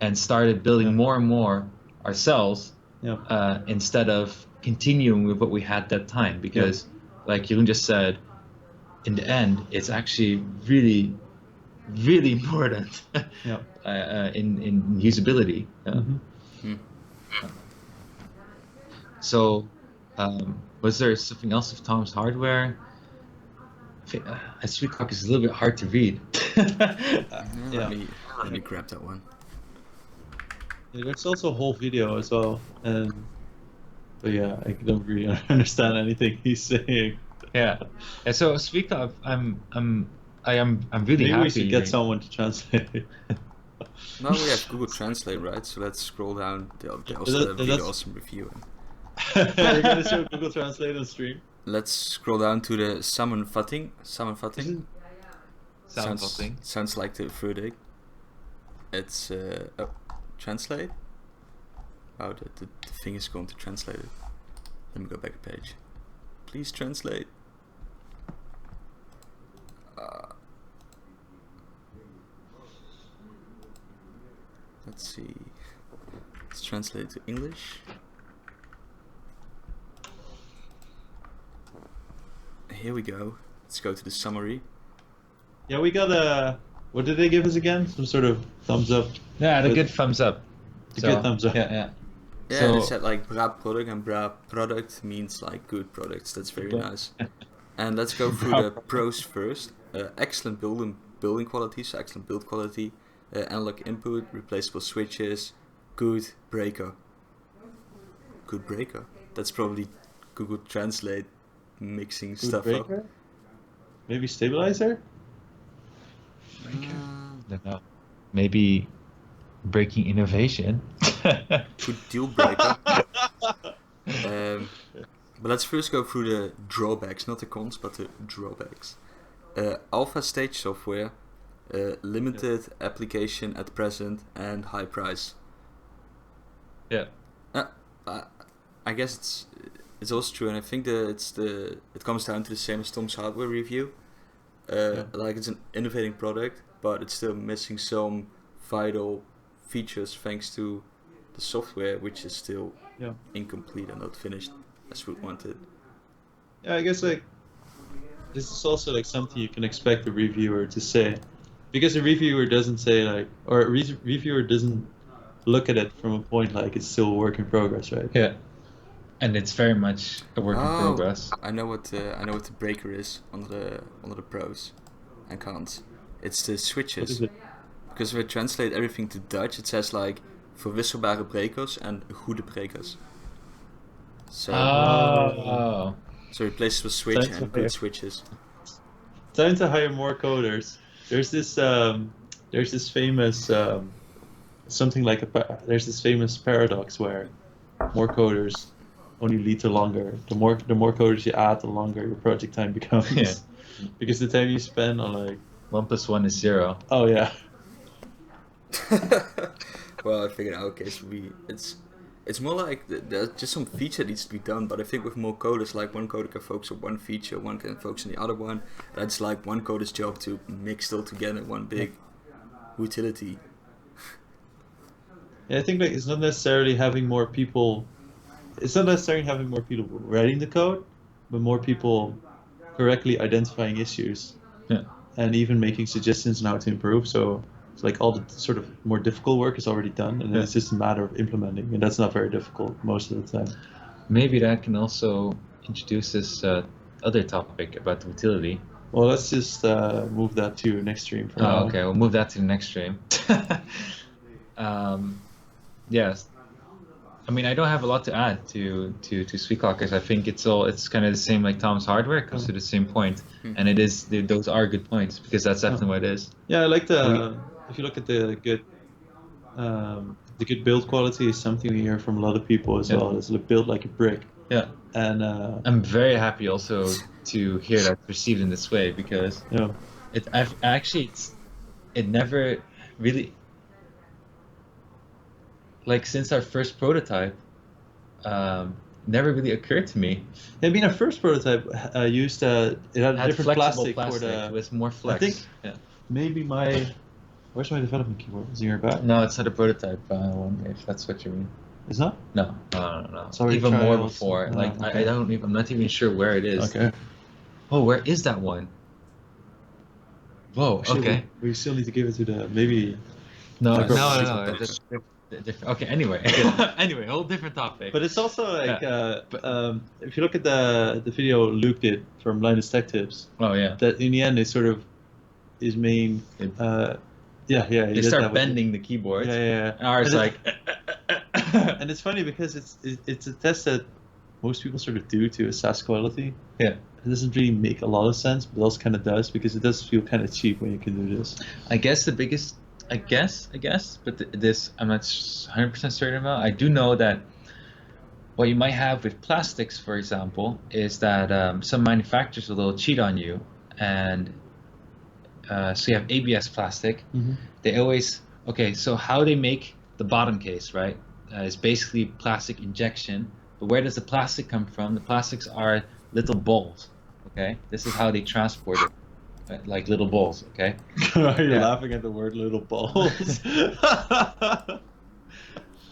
A: and started building more and more ourselves instead of continuing with what we had at that time. Because, like Jeroen just said, in the end, it's actually really, really important in usability. So, was there something else of Tom's hardware? Sweclockers is a little bit hard to read.
C: Let me grab that one.
B: There's also a whole video as well, but yeah, I don't really understand anything he's saying.
A: Yeah, and so Sweclockers, I'm really
B: Maybe
A: happy.
B: we should get someone to translate.
C: Now we have Google Translate, right? So let's scroll down. They also have a really awesome review.
B: We're gonna show Google Translate on stream.
C: Let's scroll down to the samenvatting. Sounds like the verdict. It's translate. Oh, the thing is going to translate it. Let me go back a page. Please translate. Let's see. Let's translate to English. Here we go. Let's go to the summary.
B: Yeah, we got a. What did they give us again? Some sort of thumbs up.
A: Yeah, the good thumbs up.
B: Good thumbs up.
A: Yeah.
C: Yeah,
A: So,
C: they said like bra product, and bra product means like good products. That's very nice. And let's go through the pros first. Excellent building quality, so excellent build quality. Analog input, replaceable switches, good breaker. Good breaker. That's probably Google Translate mixing
B: Good
C: stuff
B: breaker?
C: up.
B: Maybe stabilizer?
A: don't know. Maybe breaking innovation.
C: Good deal breaker. But let's first go through the drawbacks, not the cons, but the drawbacks. Alpha stage software, limited application at present, and high price.
A: Yeah.
C: I guess it's also true, and I think that it comes down to the same as Tom's hardware review. Like it's an innovating product, but it's still missing some vital features thanks to the software, which is still incomplete and not finished as we wanted.
B: Yeah, I guess like this is also like something you can expect a reviewer to say, because a reviewer doesn't say like, or a reviewer doesn't look at it from a point like it's still a work in progress, right?
A: Yeah. And it's very much a work in progress.
C: I know what the breaker is under the pros and cons. It's the switches.
B: What is it?
C: Because if I translate everything to Dutch, it says like verwisselbare brekers and goede brekers. So so replaces with switch
B: Sounds
C: and
B: fair.
C: good switches.
B: Time to hire more coders. There's this famous something like there's this famous paradox where more coders only lead to longer. The more coders you add, the longer your project time becomes.
A: Yeah.
B: Because the time you spend on like
A: 1 + 1 is 0.
B: oh yeah.
C: Well, I figured out it's more like there's just some feature needs to be done, but I think with more coders, like one coder can focus on one feature, one can focus on the other one. That's like one coder's job to mix it all together in one big utility.
B: Yeah, I think like it's not necessarily having more people. It's not necessarily having more people writing the code, but more people correctly identifying issues, and even making suggestions on how to improve. So it's like all the sort of more difficult work is already done, and then it's just a matter of implementing, and that's not very difficult most of the time.
A: Maybe that can also introduce this other topic about the utility.
B: Well, let's just move that to next stream for now.
A: Okay, we'll move that to the next stream. Yes. I mean, I don't have a lot to add to Sweclockers. I think it's kind of the same like Tom's Hardware. It comes to the same point, and it is those are good points because that's definitely what it is.
B: Yeah, I like if you look at the good build quality is something we hear from a lot of people as well. It's built like a brick.
A: Yeah,
B: and
A: I'm very happy also to hear that it's received in this way because it never really, like, since our first prototype, never really occurred to me.
B: I mean, our first prototype used it had a different
A: plastic
B: for the.
A: It was more flex.
B: I think maybe where's my development keyboard? Is it in your back?
A: No, it's not a prototype one. If that's what you mean.
B: It's not?
A: No.
B: Sorry,
A: even more
B: trials.
A: before.
B: Oh,
A: like
B: okay.
A: I'm not even sure where it is.
B: Okay.
A: Oh, where is that one? Whoa.
B: Actually,
A: okay.
B: We still need to give it to the maybe.
A: No.
C: Different.
A: That's different. Okay. Anyway. Anyway, whole different topic.
B: But it's also like if you look at the video Luke did from Linus Tech Tips.
A: Oh yeah.
B: That in the end is sort of his main.
A: They start bending the keyboards.
B: Yeah.
A: And ours like.
B: And it's funny because it's a test that most people sort of do to assess quality.
A: Yeah.
B: It doesn't really make a lot of sense, but it also kind of does because it does feel kind of cheap when you can do this.
A: I guess the biggest, but this I'm not 100% certain about. I do know that what you might have with plastics, for example, is that some manufacturers will cheat on you, and so you have ABS plastic.
B: Mm-hmm.
A: They always so how they make the bottom case, right? Is basically plastic injection. But where does the plastic come from? The plastics are little balls. Okay, this is how they transport it, right? Like little balls. Okay.
B: Are you laughing at the word "little balls"?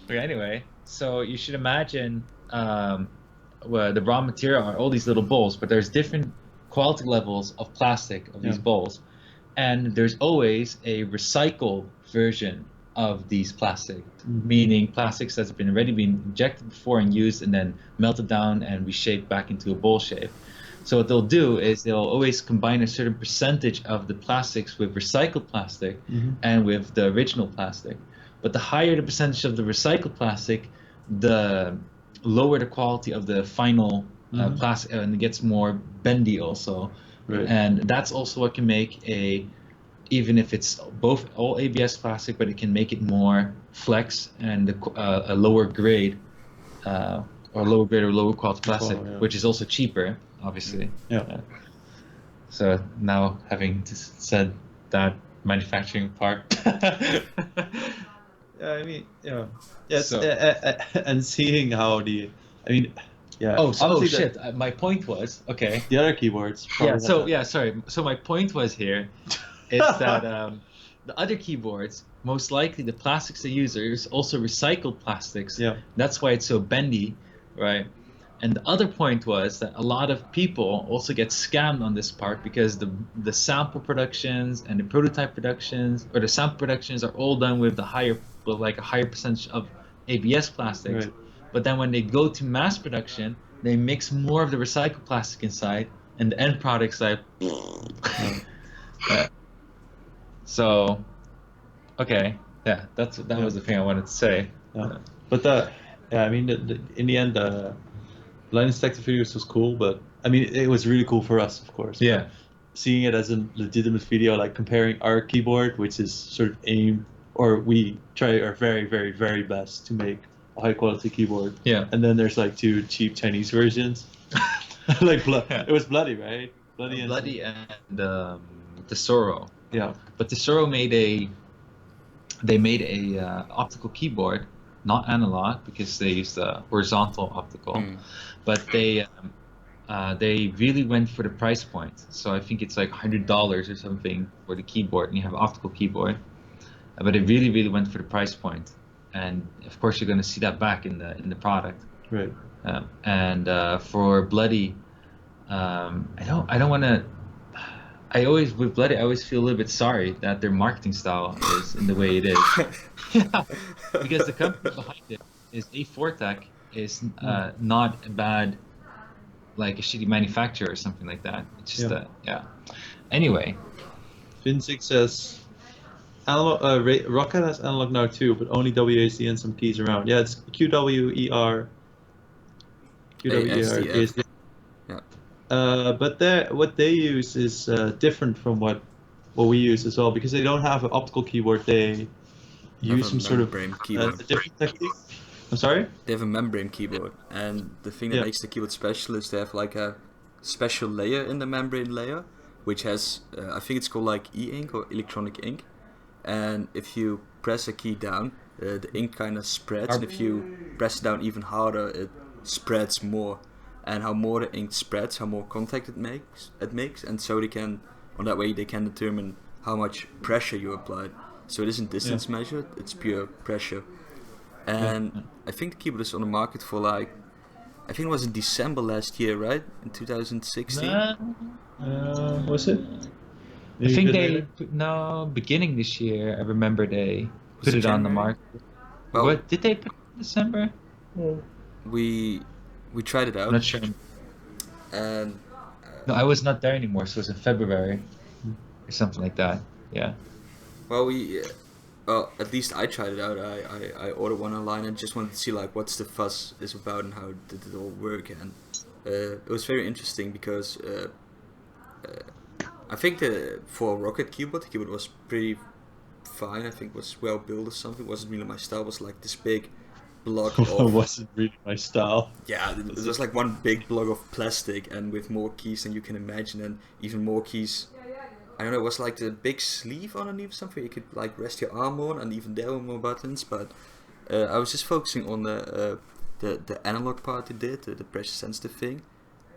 A: Okay. Anyway, so you should imagine the raw material are all these little balls, but there's different quality levels of plastic of these balls, and there's always a recycled version of these plastic, meaning plastics that's already been injected before and used and then melted down and reshaped back into a bowl shape. So what they'll do is they'll always combine a certain percentage of the plastics with recycled plastic and with the original plastic. But the higher the percentage of the recycled plastic, the lower the quality of the final plastic, and it gets more bendy also.
B: Right.
A: And that's also what can make even if it's all ABS plastic, but it can make it more flex and a lower grade, or lower quality plastic, which is also cheaper, obviously.
B: Yeah.
A: So now having said that manufacturing part.
B: Yeah, I mean, yes, and seeing how
A: Oh shit! My point was
B: the other keyboards.
A: Sorry. So my point was here. Is that the other keyboards, most likely the plastics they use are also recycled plastics.
B: Yeah.
A: That's why it's so bendy, right? And the other point was that a lot of people also get scammed on this part because the sample productions and the prototype productions, or the sample productions, are all done with a higher percentage of ABS plastics.
B: Right.
A: But then when they go to mass production, they mix more of the recycled plastic inside, and the end product's like. So, that was the thing I wanted to say.
B: Yeah. But I mean, in the end, Linus Tech Tips videos was cool, but I mean, it was really cool for us, of course.
A: Yeah.
B: Seeing it as a legitimate video, like comparing our keyboard, which is sort of we try our very, very, very best to make a high quality keyboard.
A: Yeah.
B: And then there's like 2 cheap Chinese versions. It was Bloody, right? Bloody
A: and Tesoro.
B: Yeah.
A: But Tesoro made a optical keyboard, not analog, because they used the horizontal optical. But they really went for the price point. So I think it's like $100 or something for the keyboard, and you have an optical keyboard. But they really, really went for the price point, and of course you're going to see that back in the product.
B: Right.
A: And for Bloody, I don't want to. With Bloody, I always feel a little bit sorry that their marketing style is in the way it is. Because the company behind it is A4Tech, is not a bad, like a shitty manufacturer or something like that. It's just Anyway.
B: Fin6 says, Roccat has analog now too, but only WASD and some keys around. Yeah, it's QWER.
C: ASDF. Yeah.
B: But what they use is different from what we use as well, because they don't have an optical keyboard. They use some sort of
C: keyboard.
B: different technique. I'm sorry?
C: They have a membrane keyboard, and the thing that makes the keyboard special is they have like a special layer in the membrane layer, which has, I think it's called like e-ink or electronic ink, and if you press a key down, the ink kind of spreads, and if you press it down even harder, it spreads more, and how more the ink spreads, how more contact it makes, and so they can, on that way they can determine how much pressure you applied. So it isn't distance measured, it's pure pressure. And I think the keyboard is on the market for like, I think it was in December last year, right? In 2016?
B: Was it?
A: I think beginning this year, I remember they put it on the market.
C: Well,
A: what, did they put it in December?
C: We tried it out.
A: I'm not sure.
C: And
A: no, I was not there anymore, so it was in February or something like that. Yeah.
C: Well, well, at least I tried it out. I ordered one online and just wanted to see like what's the fuss is about and how did it all work, and it was very interesting because I think for a Roccat keyboard, the keyboard was pretty fine. I think it was well built or something. It wasn't really my style. It was like this big block of...
B: It wasn't really my style.
C: Yeah, it was like one big block of plastic and with more keys than you can imagine, and even more keys. I don't know, it was like the big sleeve underneath or something you could like rest your arm on, and even there were more buttons, but I was just focusing on the analog part it did, the pressure sensitive thing,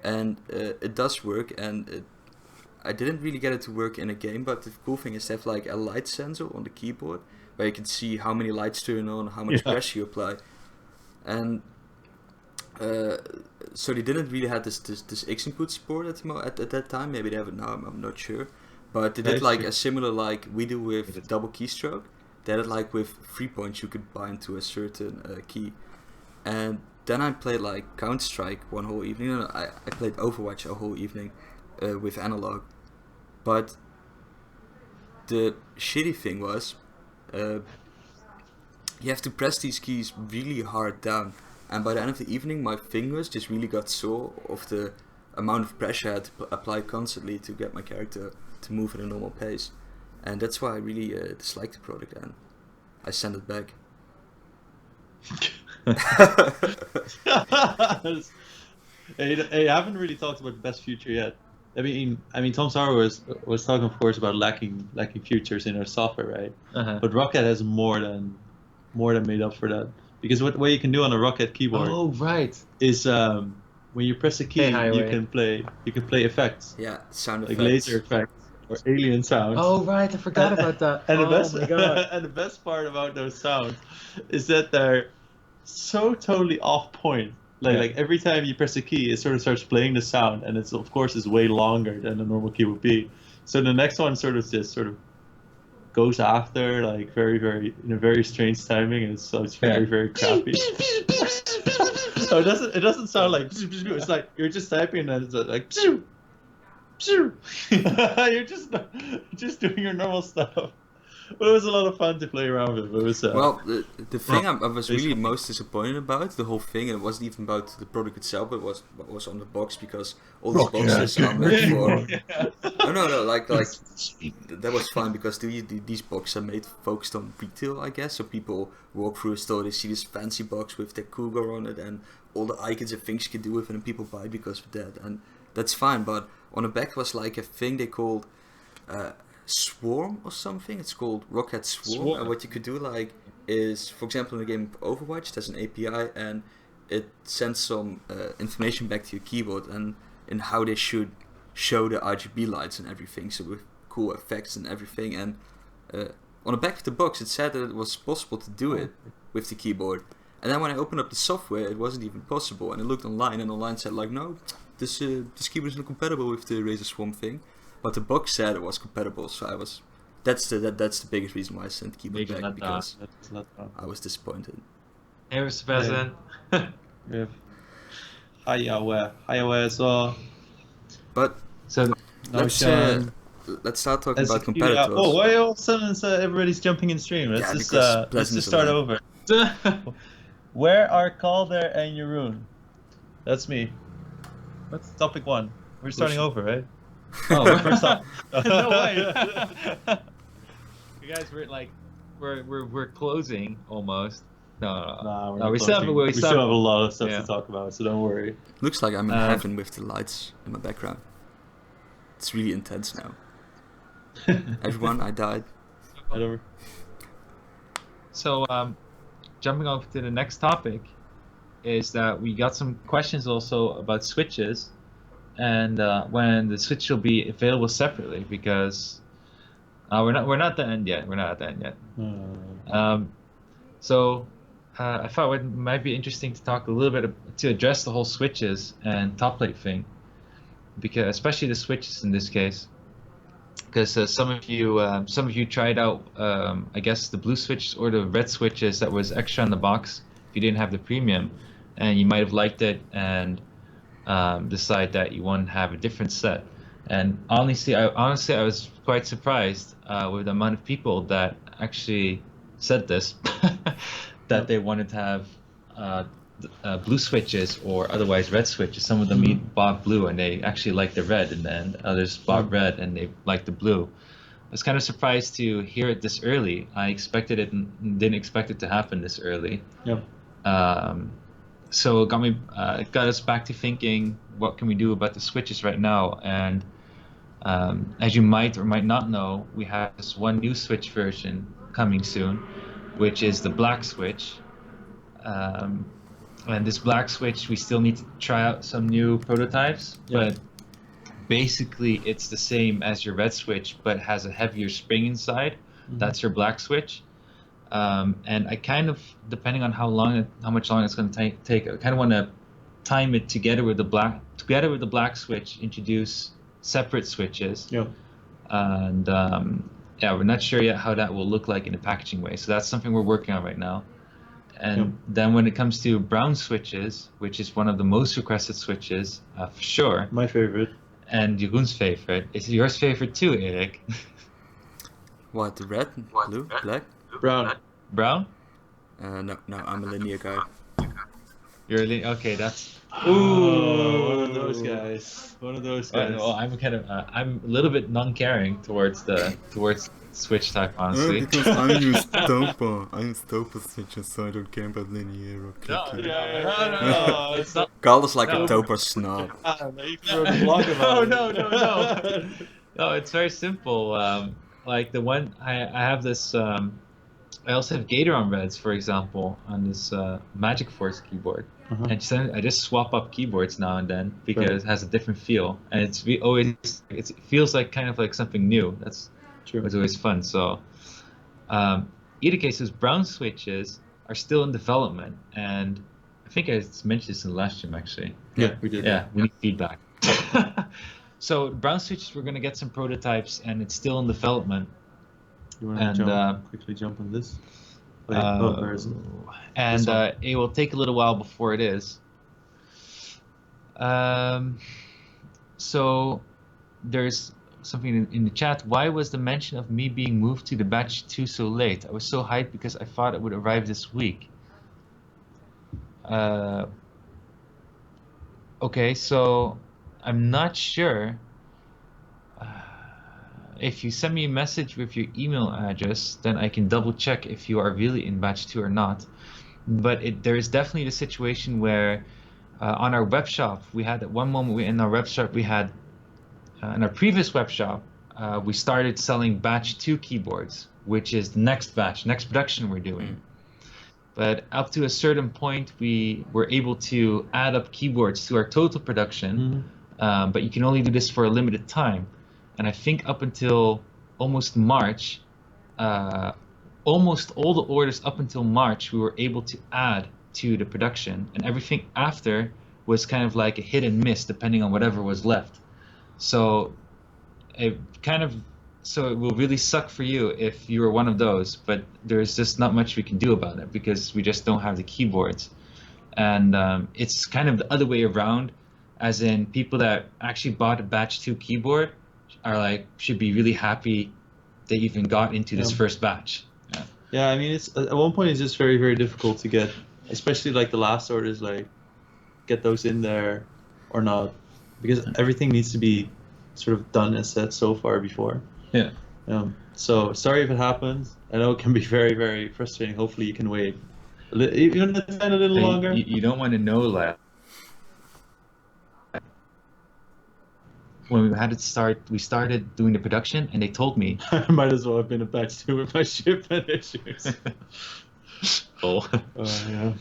C: and it does work, and I didn't really get it to work in a game, but the cool thing is they have like a light sensor on the keyboard where you can see how many lights turn on, how much pressure you apply, and so they didn't really have this X input support at that time. Maybe they have it now, I'm not sure. But they did like a similar like we do with double keystroke. They had it like with 3 points you could bind to a certain key. And then I played like Counter-Strike one whole evening. And I played Overwatch a whole evening with analog. But the shitty thing was you have to press these keys really hard down. And by the end of the evening my fingers just really got sore of the amount of pressure I had to apply constantly to get my character to move at a normal pace, and that's why I really disliked the product, and I sent it back.
B: Hey, I haven't really talked about the best future yet. I mean, Tom Sauer was talking, of course, about lacking futures in our software, right? But Roccat has more than made up for that, because what you can do on a Roccat keyboard, is when you press a key, you can play effects.
C: Yeah, sound effects.
B: Like laser effects or alien sounds.
A: Oh right, I forgot about that.
B: And
A: my god.
B: And the best part about those sounds is that they're so totally off point. Like every time you press a key, it sort of starts playing the sound, and it's of course is way longer than a normal key would be. So the next one sort of goes after, like very in a very strange timing, and it's very crappy. So it doesn't sound like it's like you're just typing and it's like you're just doing your normal stuff. But it was a lot of fun to play around with. It was
C: well, the thing I was really most disappointed about the whole thing, and it wasn't even about the product itself, but what was on the box, because all these boxes are made for. No, like that was fine, because these boxes are made focused on retail, I guess. So people walk through a store, they see this fancy box with their Cougar on it and all the icons and things you can do with it, and people buy it because of that, and that's fine. But on the back was like a thing they called Swarm or something. It's called Roccat Swarm. And what you could do like is, for example, in the game Overwatch, there's an API and it sends some information back to your keyboard and in how they should show the RGB lights and everything, so with cool effects and everything. And on the back of the box it said that it was possible to do it with the keyboard, and then when I opened up the software it wasn't even possible, and I looked online and online said like, no, this keyboard isn't compatible with the Razer Swarm thing. But the box said it was compatible, so that's the biggest reason why I sent the keyboard back, because I was disappointed.
A: Hey, Mr. President.
B: Hiya as well.
C: But
A: so
C: let's let's start talking about
B: Yeah.
C: competitors.
B: Oh, why all of a sudden everybody's jumping in stream? Let's
C: Yeah,
B: just
C: because
B: let's
C: Pleasant's
B: just start
C: alive.
B: over. Where are Calder and Jeroen? That's me. What's topic 1? We're starting over, right?
A: Oh,
B: We're first off.
A: No way. You guys, we're closing almost. No,
B: Nah,
A: we still have
B: a lot of stuff
A: Yeah.
B: to talk about, so don't worry.
C: Looks like I'm in heaven with the lights in my background. It's really intense now. Everyone, I died.
B: Over.
A: So, jumping off to the next topic is that we got some questions also about switches and when the switch will be available separately, because we're not at the end yet. So I thought it might be interesting to talk a little bit to address the whole switches and top plate thing, because especially the switches in this case, because some of you tried out I guess the blue switches or the red switches that was extra in the box if you didn't have the premium, and you might have liked it and decide that you want to have a different set. And honestly, I was quite surprised with the amount of people that actually said this, that they wanted to have blue switches or otherwise red switches. Some of them bought blue and they actually liked the red, and then others bought red and they liked the blue. I was kind of surprised to hear it this early. I expected it and didn't expect it to happen this early.
B: Yep.
A: So it got us back to thinking, what can we do about the switches right now? And as you might or might not know, we have this one new switch version coming soon, which is the black switch. And this black switch, we still need to try out some new prototypes, but basically it's the same as your red switch, but has a heavier spring inside. That's your black switch. And I kind of, depending on how much longer it's going to take, I kind of want to time it together with the black switch, introduce separate switches.
B: Yeah.
A: And we're not sure yet how that will look like in a packaging way. So that's something we're working on right now. And then when it comes to brown switches, which is one of the most requested switches, for sure.
B: My favorite.
A: And Jeroen's favorite. Is yours favorite too, Erik?
C: What, the red, blue, black?
B: Brown.
A: Brown?
C: No, I'm a linear guy.
A: You're okay. That's
B: one of those guys.
A: Well, I'm a little bit non-caring towards switch type, honestly.
C: Because I use Topa. I use Topa switches, so I don't care about linear or clicky.
B: No, it's not.
C: Calder's like a Topa snob.
A: No. No, it's very simple. Like the one I have this. I also have Gator on Reds, for example, on this Magic Force keyboard. And I just swap up keyboards now and then because it has a different feel, and it feels like kind of like something new. That's true. It's always fun. So, either case, those brown switches are still in development, and I think I mentioned this in the last stream actually.
B: Yeah, we did.
A: Yeah, we need feedback. So brown switches, we're gonna get some prototypes, and it's still in development.
B: You want to quickly jump on this? It
A: will take a little while before it is. So there's something in the chat. Why was the mention of me being moved to the batch 2 so late? I was so hyped because I thought it would arrive this week. Okay, so I'm not sure. If you send me a message with your email address, then I can double check if you are really in batch 2 or not. But there is definitely the situation where on our web shop, we had at one moment in our web shop, we had in our previous web shop, we started selling batch 2 keyboards, which is the next production we're doing. But up to a certain point, we were able to add up keyboards to our total production, but you can only do this for a limited time. And I think up until almost March, almost all the orders up until March, we were able to add to the production, and everything after was kind of like a hit and miss depending on whatever was left. So it will really suck for you if you were one of those, but there's just not much we can do about it because we just don't have the keyboards. And it's kind of the other way around, as in people that actually bought a batch 2 keyboard are like should be really happy they even got into this first batch. Yeah.
B: Yeah, I mean, it's at one point it's just very, very difficult to get, especially like the last orders, like get those in there or not, because everything needs to be sort of done and set so far before.
A: Yeah.
B: So sorry if it happens. I know it can be very, very frustrating. Hopefully you can wait even a little longer.
A: You don't want to know like when we started doing the production, and they told me
B: I might as well have been a batch 2 with my shipment issues.
A: Oh.
B: Yeah.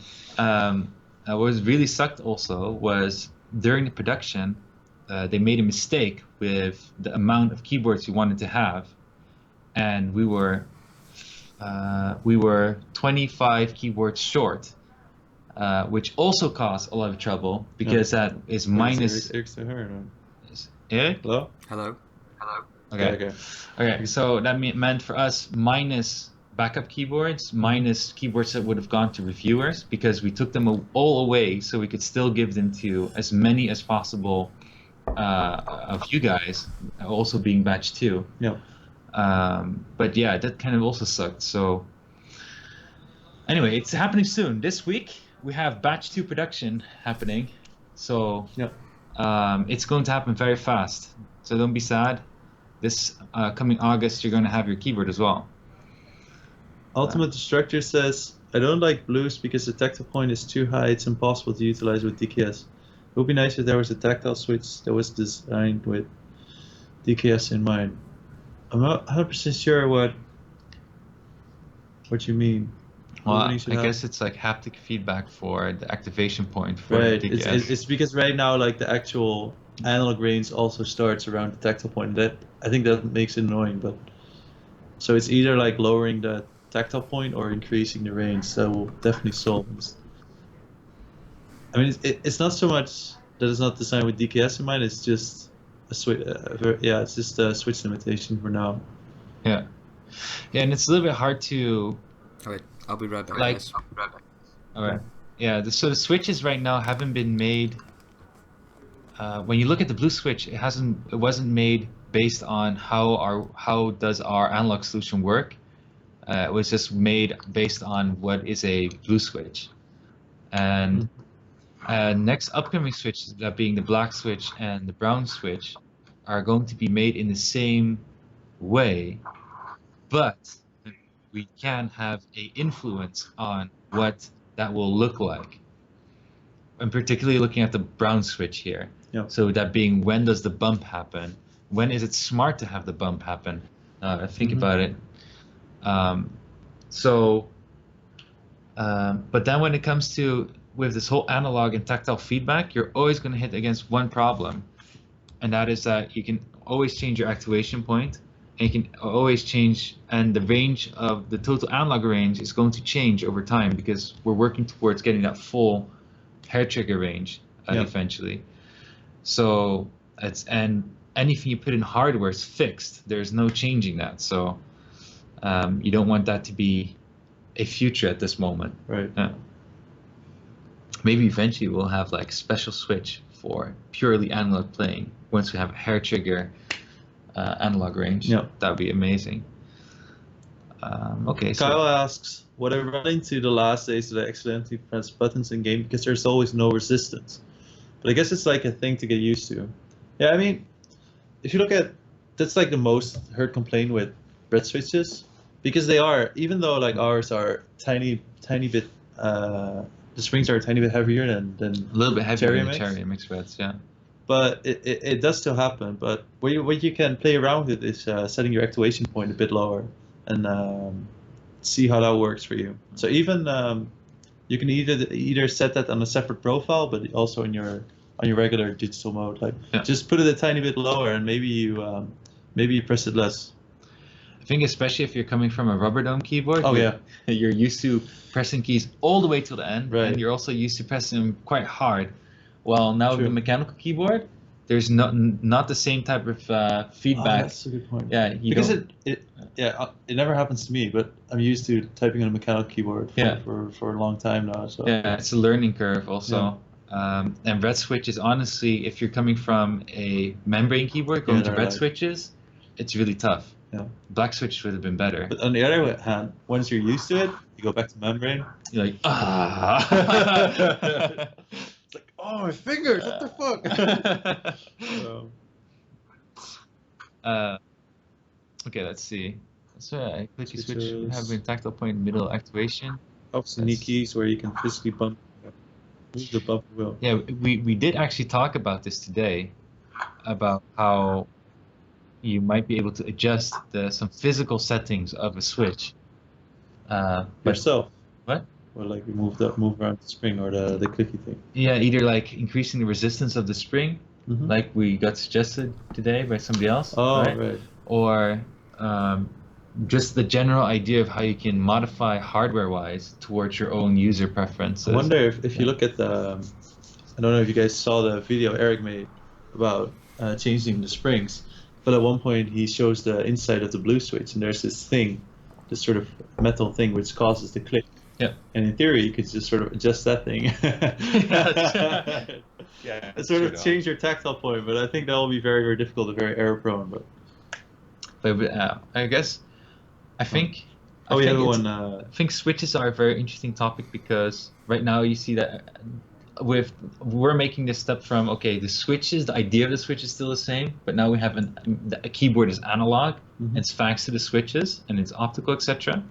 A: What was really sucked also was during the production, they made a mistake with the amount of keyboards we wanted to have, and we were 25 keyboards short, which also caused a lot of trouble because that is minus. Eric?
B: Hello?
C: Hello.
A: Okay. So that meant for us minus backup keyboards, minus keyboards that would have gone to reviewers, because we took them all away so we could still give them to as many as possible of you guys, also being batch 2.
B: Yeah.
A: But yeah, that kind of also sucked. So anyway, it's happening soon. This week we have batch 2 production happening. So it's going to happen very fast. So don't be sad. This coming August, you're going to have your keyboard as well.
B: Ultimate Destructor says, I don't like blues because the tactile point is too high. It's impossible to utilize with DKS. It would be nice if there was a tactile switch that was designed with DKS in mind. I'm not 100% sure what you mean.
A: Well, I guess it's like haptic feedback for the activation point for
B: DKS. It's because right now, like the actual analog range also starts around the tactile point. I think that makes it annoying, but so it's either like lowering the tactile point or increasing the range. That will definitely solve this. I mean, it's not so much that it's not designed with DKS in mind. It's just a switch. It's just a switch limitation for now.
A: Yeah, and it's a little bit hard to.
C: Alright, I'll be right back.
A: Like,
C: guys. I'll be right back.
A: Alright. Yeah. So the switches right now haven't been made. When you look at the blue switch, it wasn't made based on how does our analog solution work. It was just made based on what is a blue switch, and next upcoming switches, that being the black switch and the brown switch, are going to be made in the same way, but we can have a influence on what that will look like. I'm particularly looking at the brown switch here.
B: Yep.
A: So that being, when does the bump happen? When is it smart to have the bump happen? Think about it. But then when it comes to with this whole analog and tactile feedback, you're always going to hit against one problem, and that is that you can always change your activation point, and you can always change, and the range of the total analog range is going to change over time because we're working towards getting that full hair trigger range eventually. So and anything you put in hardware is fixed. There's no changing that. So you don't want that to be a future at this moment.
B: Right.
A: Yeah. Maybe eventually we'll have like special switch for purely analog playing once we have a hair trigger analog range.
B: Yeah.
A: That would be amazing. Okay.
B: Kyle asks, what I run into the last days that I accidentally press buttons in game because there's always no resistance. But I guess it's like a thing to get used to. Yeah, I mean, if you look at, that's like the most heard complaint with bread switches, because they are, even though like ours are tiny bit, the springs are a tiny bit heavier than
A: a little bit heavier than
B: MX.
A: cherry MX breads, yeah.
B: But it does still happen. But what you can play around with is setting your activation point a bit lower and see how that works for you. So even you can either set that on a separate profile, but also on your regular digital mode. Like just put it a tiny bit lower, and maybe you press it less.
A: I think especially if you're coming from a rubber dome keyboard.
B: Oh yeah.
A: You're used to pressing keys all the way till the end,
B: right.
A: And you're also used to pressing them quite hard. Well, now with the mechanical keyboard, there's not the same type of feedback.
B: Oh, that's a good point.
A: Yeah,
B: because it never happens to me, but I'm used to typing on a mechanical keyboard for a long time now. So
A: yeah, it's a learning curve also. Yeah. And red switches, honestly, if you're coming from a membrane keyboard going to red switches, it's really tough.
B: Yeah.
A: Black switch would have been better.
B: But on the other hand, once you're used to it, you go back to membrane.
A: You're like,
B: It's like, oh, my fingers! What the fuck? So,
A: okay, let's see. So I clicky switch
B: Switches.
A: have been tactile point middle activation.
B: helps and keys where you can physically move the bump wheel.
A: Yeah, we did actually talk about this today, about how you might be able to adjust some physical settings of a switch. But
B: Yourself.
A: what?
B: Or like you move around the spring or the clicky thing.
A: Yeah, either like increasing the resistance of the spring,
B: Mhm.
A: like we got suggested today by somebody else,
B: Oh,
A: right?
B: right.
A: Or just the general idea of how you can modify hardware-wise towards your own user preferences.
B: I wonder if you look at the, I don't know if you guys saw the video Eric made about changing the springs, but at one point he shows the inside of the blue switch, and there's this thing, this sort of metal thing which causes the click.
A: Yeah.
B: And in theory, you could just sort of adjust that thing.
A: Yeah,
B: and sort of change your tactile point, but I think that will be very, very difficult and very error prone. But
A: I guess, I think.
B: oh,
A: I
B: yeah,
A: think
B: the
A: it's-
B: one.
A: I think switches are a very interesting topic because right now you see that we're making this step from, okay, the switches, the idea of the switch is still the same, but now we have a keyboard is analog,
B: Mhm.
A: it's faxed to the switches and it's optical, etc.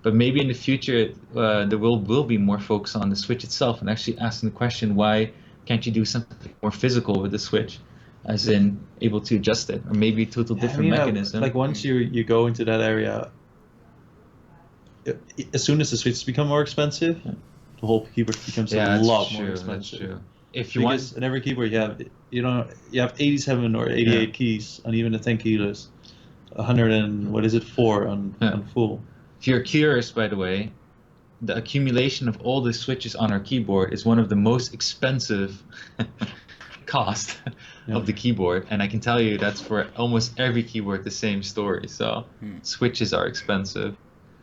A: But maybe in the future there will be more focus on the switch itself and actually asking the question, why can't you do something more physical with the switch, as in able to adjust it, or maybe a total different mechanism.
B: Like once you go into that area, as soon as the switches become more expensive, the whole keyboard becomes a
A: that's
B: lot
A: true,
B: more
A: that's
B: expensive.
A: true. If you
B: Because
A: want,
B: in every keyboard you have 87 or 88
A: Yeah.
B: keys on even a 10 keyless, 4 on full.
A: if you're curious, by the way, the accumulation of all the switches on our keyboard is one of the most expensive cost
B: Yeah.
A: of the keyboard, and I can tell you that's for almost every keyboard the same story. So switches are expensive.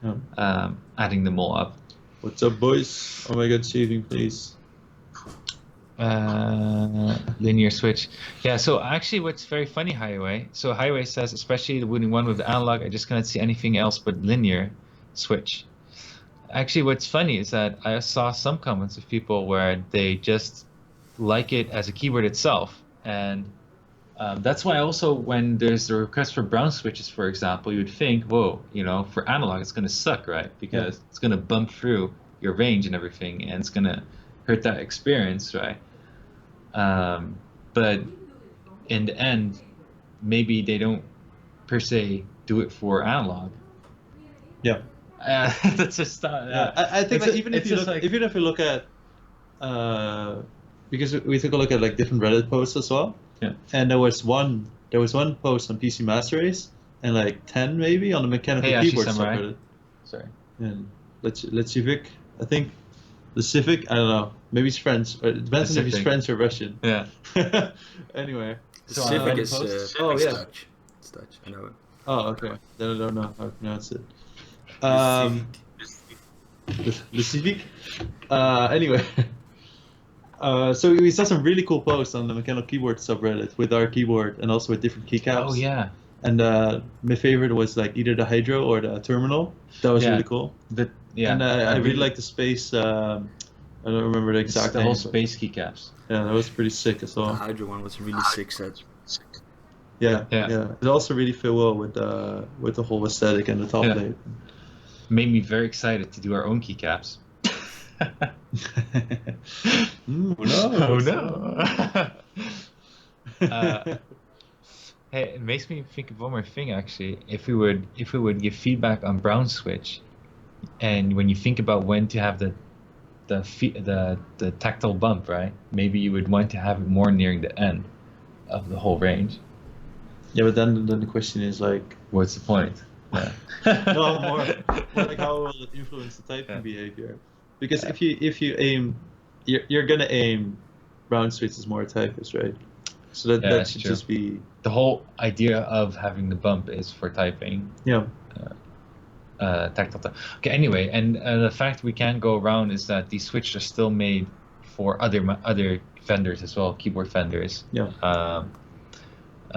B: Yeah.
A: Adding them all up.
B: What's up, boys? Oh my god, shaving, please.
A: Linear switch. Yeah, so actually what's very funny, Highway. So Highway says, especially the Wooting one with the analog, I just cannot see anything else but linear switch. Actually, what's funny is that I saw some comments of people where they just like it as a keyboard itself. And that's why also when there's a request for brown switches, for example, you would think, whoa, for analog, it's going to suck, right? Because it's going to bump through your range and everything, and it's going to hurt that experience, right? But in the end, maybe they don't per se do it for analog.
B: Yeah.
A: That's just
B: I think that even if you look at because we took a look at like different Reddit posts as well.
A: Yeah.
B: And there was one post on PC Master Race and like 10 maybe on the mechanical keyboard subreddit.
A: Sorry.
B: And let's Civic, I think the Civic, I don't know, maybe it's French, or it depends on if it's French or Russian.
A: Yeah.
B: Anyway.
C: The
A: So
C: Civic
A: on
C: is
A: post?
B: Oh,
C: it's
B: yeah.
C: Dutch. It's Dutch, I know it.
B: Oh, okay. Then I don't know how to pronounce it. The Civic. Anyway, so we saw some really cool posts on the mechanical keyboard subreddit with our keyboard and also with different keycaps.
A: Oh yeah.
B: And my favorite was like either the Hydro or the Terminal. That was really cool. And I really like the space. I don't remember the exact
A: the
B: name.
A: whole space keycaps.
B: Yeah, that was pretty sick as
C: The
B: well.
C: Hydra one was a really sick set.
B: Yeah.
A: Yeah.
B: It also really fit well with the whole aesthetic and the top
A: Yeah.
B: plate.
A: Made me very excited to do our own keycaps.
B: No.
A: Oh no. Hey, it makes me think of one more thing actually. If we would give feedback on brown switch, and when you think about when to have the tactile bump, right? Maybe you would want to have it more nearing the end of the whole range.
B: Yeah, but then the question is like,
A: What's the point? Yeah.
B: no, more like how will it influence the typing behavior? Because if you aim, you're gonna aim brown switches more typist, right? So that should
A: true.
B: just be
A: The whole idea of having the bump is for typing.
B: yeah.
A: Tactile. Okay. Anyway, and the fact we can't go around is that these switches are still made for other vendors as well, keyboard vendors.
B: Yeah.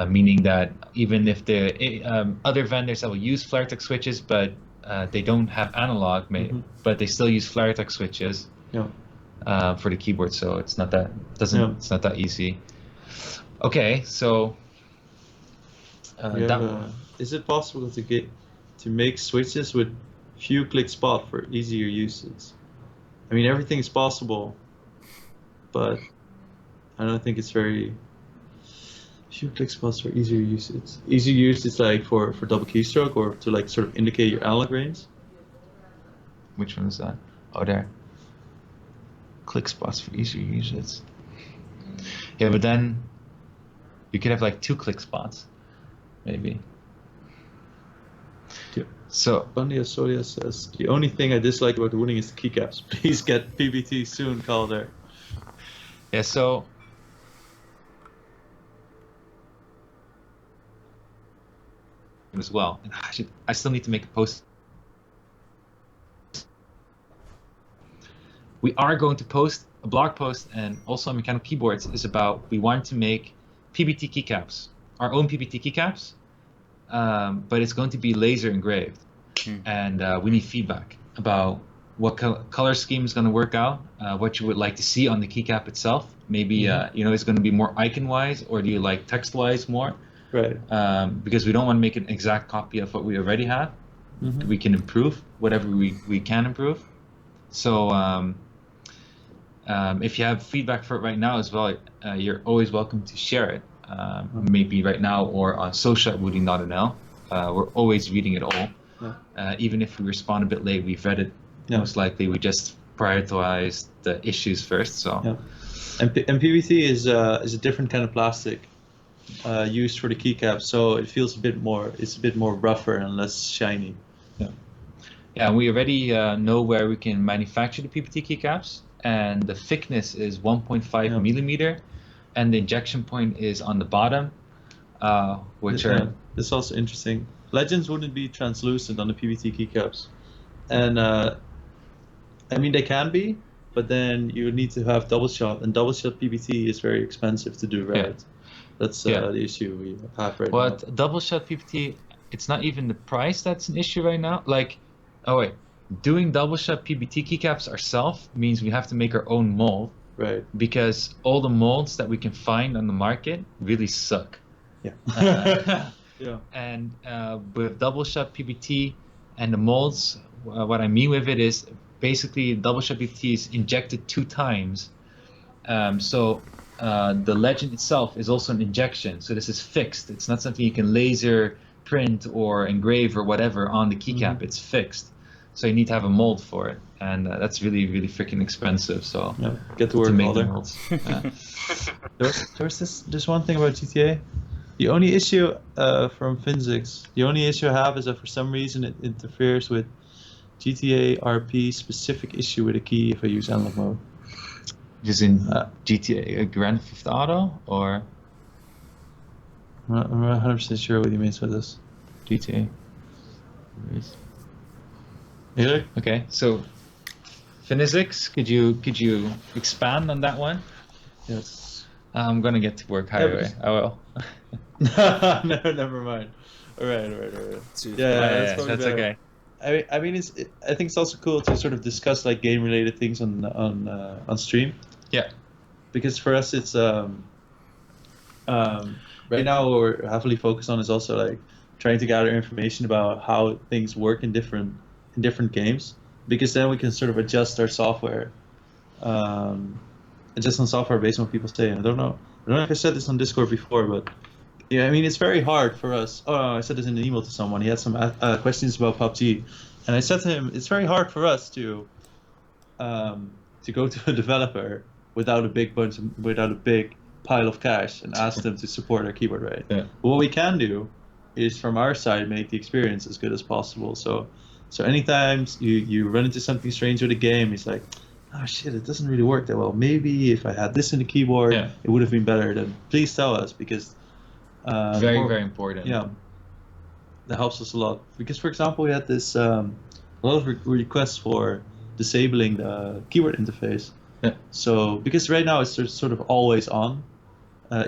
A: meaning that even if the other vendors that will use FlareTech switches, but they don't have analog, but they still use FlareTech switches for the keyboard, so it's not that it's not that easy. Okay, so
B: is it possible to make switches with few click spot for easier usage? I mean, everything is possible, but I don't think it's very few click spots for easier usage. Easier use is like for double keystroke or to like sort of indicate your analog range.
A: Which one is that? Oh, there. Click spots for easier usage. Yeah, but then you could have like 2 click spots, maybe.
B: Yeah.
A: So
B: Bandia Sodia says the only thing I dislike about the Wooting is the keycaps. Please get PBT soon, Calder.
A: Yeah, so as well. I still need to make a post. We are going to post a blog post, and also on Mechanical Keyboards is about we want to make PBT keycaps, our own PBT keycaps, but it's going to be laser engraved, and we need feedback about what color scheme is going to work out, what you would like to see on the keycap itself. Maybe you know, it's going to be more icon-wise, or do you like text-wise more?
B: Right.
A: Because we don't want to make an exact copy of what we already have. We can improve whatever we can improve. So if you have feedback for it right now as well, you're always welcome to share it. Maybe right now or on social@wooting.nl. We're always reading it all. Even if we respond a bit late, we've read it. Most likely we just prioritize the issues first. So.
B: And PBT is a different kind of plastic used for the keycap, so it feels it's a bit more rougher and less shiny.
A: Yeah, we already know where we can manufacture the PBT keycaps, and the thickness is 1.5 millimeter, and the injection point is on the bottom, which are.
B: This is also interesting. Legends wouldn't be translucent on the PBT keycaps, and I mean they can be, but then you would need to have double shot, and double shot PBT is very expensive to do right. That's the issue we have right now.
A: But double shot PBT, it's not even the price that's an issue right now. Like, oh wait, doing double shot PBT keycaps ourselves means we have to make our own mold.
B: Right.
A: Because all the molds that we can find on the market really suck. And with double shot PBT and the molds, what I mean with it is basically double shot PBT is injected 2 times. So the legend itself is also an injection. So this is fixed. It's not something you can laser print or engrave or whatever on the keycap. It's fixed. So you need to have a mold for it, and that's really, really freaking expensive. So
B: get to work,
A: make the molds.
B: There's one thing about GTA. The only issue from Physics, the only issue I have is that for some reason it interferes with GTA RP specific issue with a key if I use analog mode.
A: Just in GTA Grand Theft Auto, or?
B: I'm not 100% sure what he means by this.
A: GTA.
B: Yeah.
A: Okay, so Physics, could you expand on that one?
B: Yes.
A: I'm gonna get to work. Highway. I will.
B: No, never mind. All right.
A: That's okay.
B: I mean, I think it's also cool to sort of discuss like game-related things on stream.
A: Yeah.
B: Because for us, it's right now what we're heavily focused on is also like trying to gather information about how things work in different games, because then we can sort of adjust our software, adjust on software based on what people say. And I don't know if I said this on Discord before, but yeah, I mean, it's very hard for us. Oh, no, I said this in an email to someone. He had some questions about PUBG, and I said to him, it's very hard for us to go to a developer without a big pile of cash and ask them to support our keyboard, right?
A: Yeah.
B: But what we can do is from our side make the experience as good as possible. So anytime you run into something strange with a game, it's like, oh shit, it doesn't really work that well. Maybe if I had this in the keyboard, it would have been better. Then please tell us, because
A: very important.
B: Yeah, that helps us a lot. Because for example, we had this a lot of requests for disabling the keyboard interface. Yeah. So because right now it's sort of always on,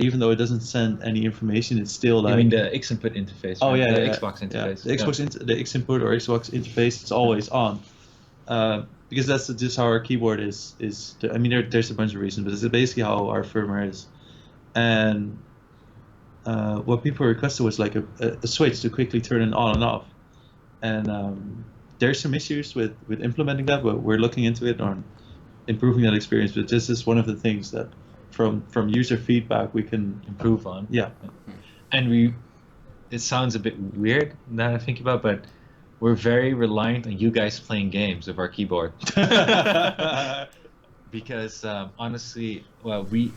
B: even though it doesn't send any information, it's still like.
A: I mean the X input interface.
B: Oh
A: right?
B: yeah,
A: the
B: yeah,
A: Xbox interface.
B: The Xbox the X input or Xbox interface is always on, because that's just how our keyboard is. I mean, there's a bunch of reasons, but it's basically how our firmware is, and what people requested was like a switch to quickly turn it on and off, and there's some issues with implementing that, but we're looking into it on improving that experience. But this is one of the things that from user feedback we can
A: improve on.
B: Yeah.
A: And it sounds a bit weird now I think about, but we're very reliant on you guys playing games with our keyboard. Because honestly, well, we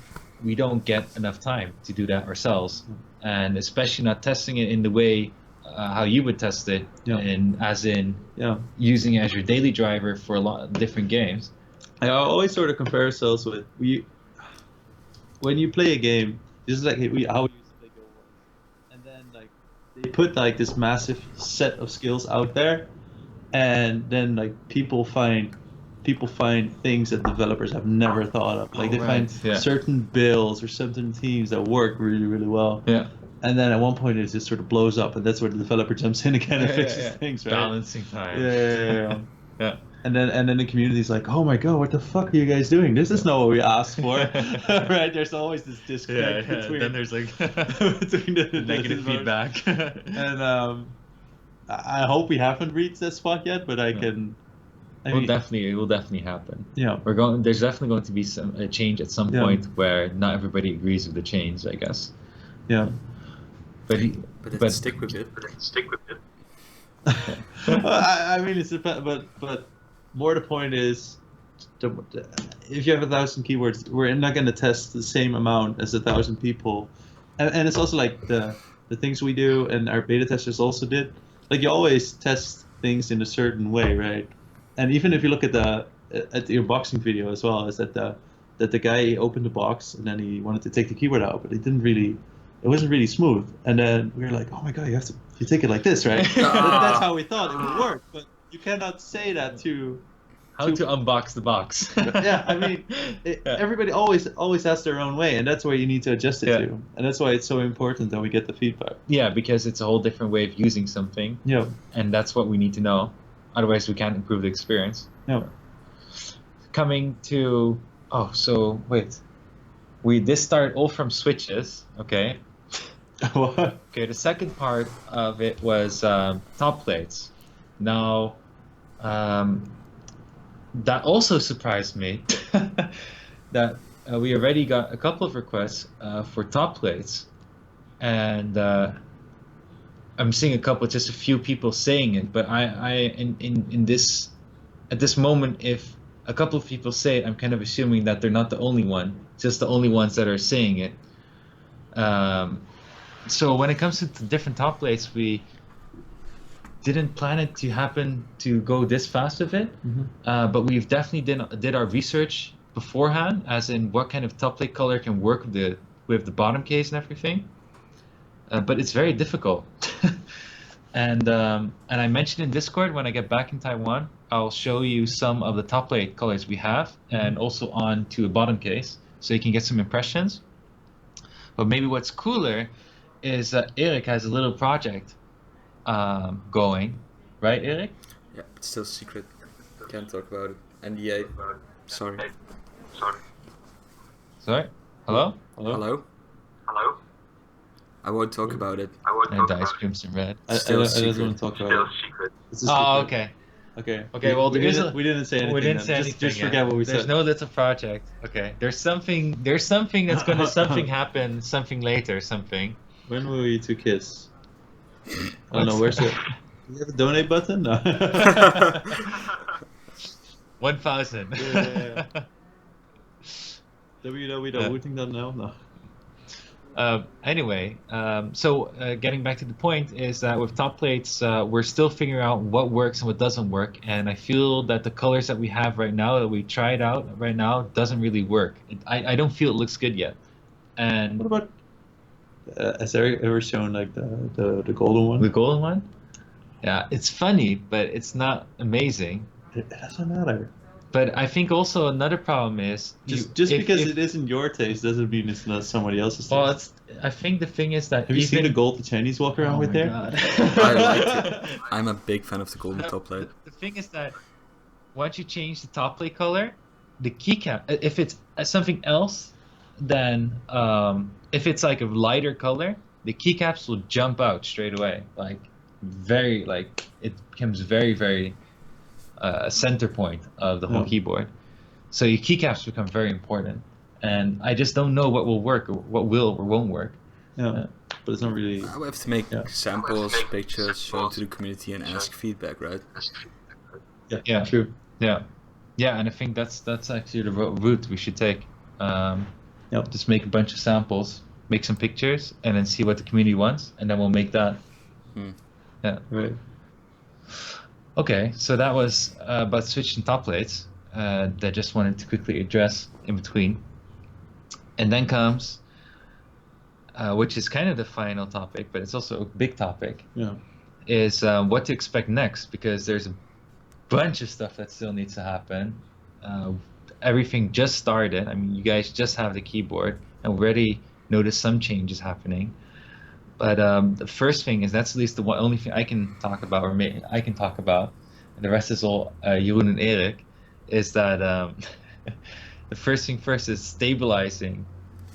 A: don't get enough time to do that ourselves, and especially not testing it in the way how you would test it, and as in using it as your daily driver for a lot of different games.
B: I always sort of compare ourselves with when you play a game. This is like how we used to play Go once, and then like they put like this massive set of skills out there, and then like people find things that developers have never thought of. Like they find certain builds or certain themes that work really, really well.
A: Yeah.
B: And then at one point it just sort of blows up, and that's where the developer jumps in again and fixes things, right?
A: Balancing time.
B: Yeah. And then the community's like, oh my god, what the fuck are you guys doing? This is not what we asked for, right? There's always this disconnect between.
A: Then there's like
B: between the
A: negative feedback.
B: And I hope we haven't reached that spot yet, but it will
A: definitely happen.
B: Yeah.
A: There's definitely going to be a change at some point where not everybody agrees with the change, I guess.
B: Yeah.
C: But stick with it.
B: I mean, it's but more the point is, if you have 1,000 keywords, we're not going to test the same amount as 1,000 people, and it's also like the things we do and our beta testers also did. Like you always test things in a certain way, right? And even if you look at the unboxing video as well, is that the guy opened the box and then he wanted to take the keyboard out, but it wasn't really smooth. And then we were like, oh my god, you take it like this, right? That's how we thought it would work. But you cannot say that to
A: unbox the box.
B: Yeah, I mean, everybody always has their own way, and that's where you need to adjust it to. And that's why it's so important that we get the feedback.
A: Yeah, because it's a whole different way of using something.
B: Yeah.
A: And that's what we need to know. Otherwise, we can't improve the experience.
B: Yeah.
A: Coming to this started all from switches. Okay.
B: What?
A: Okay, the second part of it was top plates. Now, that also surprised me that we already got a couple of requests for top plates, and I'm seeing just a few people saying it. But at this moment, if a couple of people say it, I'm kind of assuming that they're not the only one, just the only ones that are saying it. So when it comes to the different top plates, we didn't plan it to happen to go this fast with it, but we've definitely did our research beforehand, as in what kind of top plate color can work with the bottom case and everything. But it's very difficult. And I mentioned in Discord, when I get back in Taiwan, I'll show you some of the top plate colors we have, and also on to a bottom case, so you can get some impressions. But maybe what's cooler is that Eric has a little project going, right, Eric?
C: Yeah, it's still secret. Can't talk about it. NDA. Sorry.
A: Sorry? Hello?
C: Hello? I won't talk about it.
A: And the ice cream's in red.
B: I don't want to talk about it. It's a secret.
A: Oh, okay.
B: Okay.
A: Well,
B: we didn't say anything.
A: We didn't say anything.
B: Just forget what we said.
A: There's no little project. Okay. There's something that's gonna happen. Something later. Something.
B: When will you two kiss? I don't know. Where's it? Do you have a donate button? No.
A: 1,000.
B: Yeah. www.wooting.nl. No.
A: Anyway, so getting back to the point is that with top plates, we're still figuring out what works and what doesn't work, and I feel that the colors that we have right now, that we tried out right now, doesn't really work. I don't feel it looks good yet. And
B: what about? Has Eric ever shown like the golden one?
A: The golden one? Yeah, it's funny, but it's not amazing.
B: It doesn't matter.
A: But I think also another problem is
B: Just because it isn't your taste doesn't mean it's not somebody else's taste.
A: Well, I think the thing is that
B: Have you seen the gold the Chinese walk around with there?
A: God.
C: I like it. I'm a big fan of the golden top plate.
A: The thing is that once you change the top plate color, the keycap, if it's something else, then if it's like a lighter color, the keycaps will jump out straight away. Like it becomes very, very center point of the whole keyboard. So your keycaps become very important. And I just don't know what will work or what will or won't work.
B: Yeah, but it's not really.
C: I have to make samples, pictures, show them to the community, and ask feedback, right?
B: Yeah, true.
A: Yeah, and I think that's actually the route we should take. Just make a bunch of samples, make some pictures, and then see what the community wants, and then we'll make that. Yeah.
B: Right.
A: Okay, so that was about switching top plates. That I just wanted to quickly address in between. And then comes, which is kind of the final topic, but it's also a big topic, is what to expect next, because there's a bunch of stuff that still needs to happen. Everything just started. I mean, you guys just have the keyboard and already noticed some changes happening. But the first thing is, that's at least the only thing I can talk about, or I can talk about, and the rest is all Jeroen and Erik, is that the first thing first is stabilizing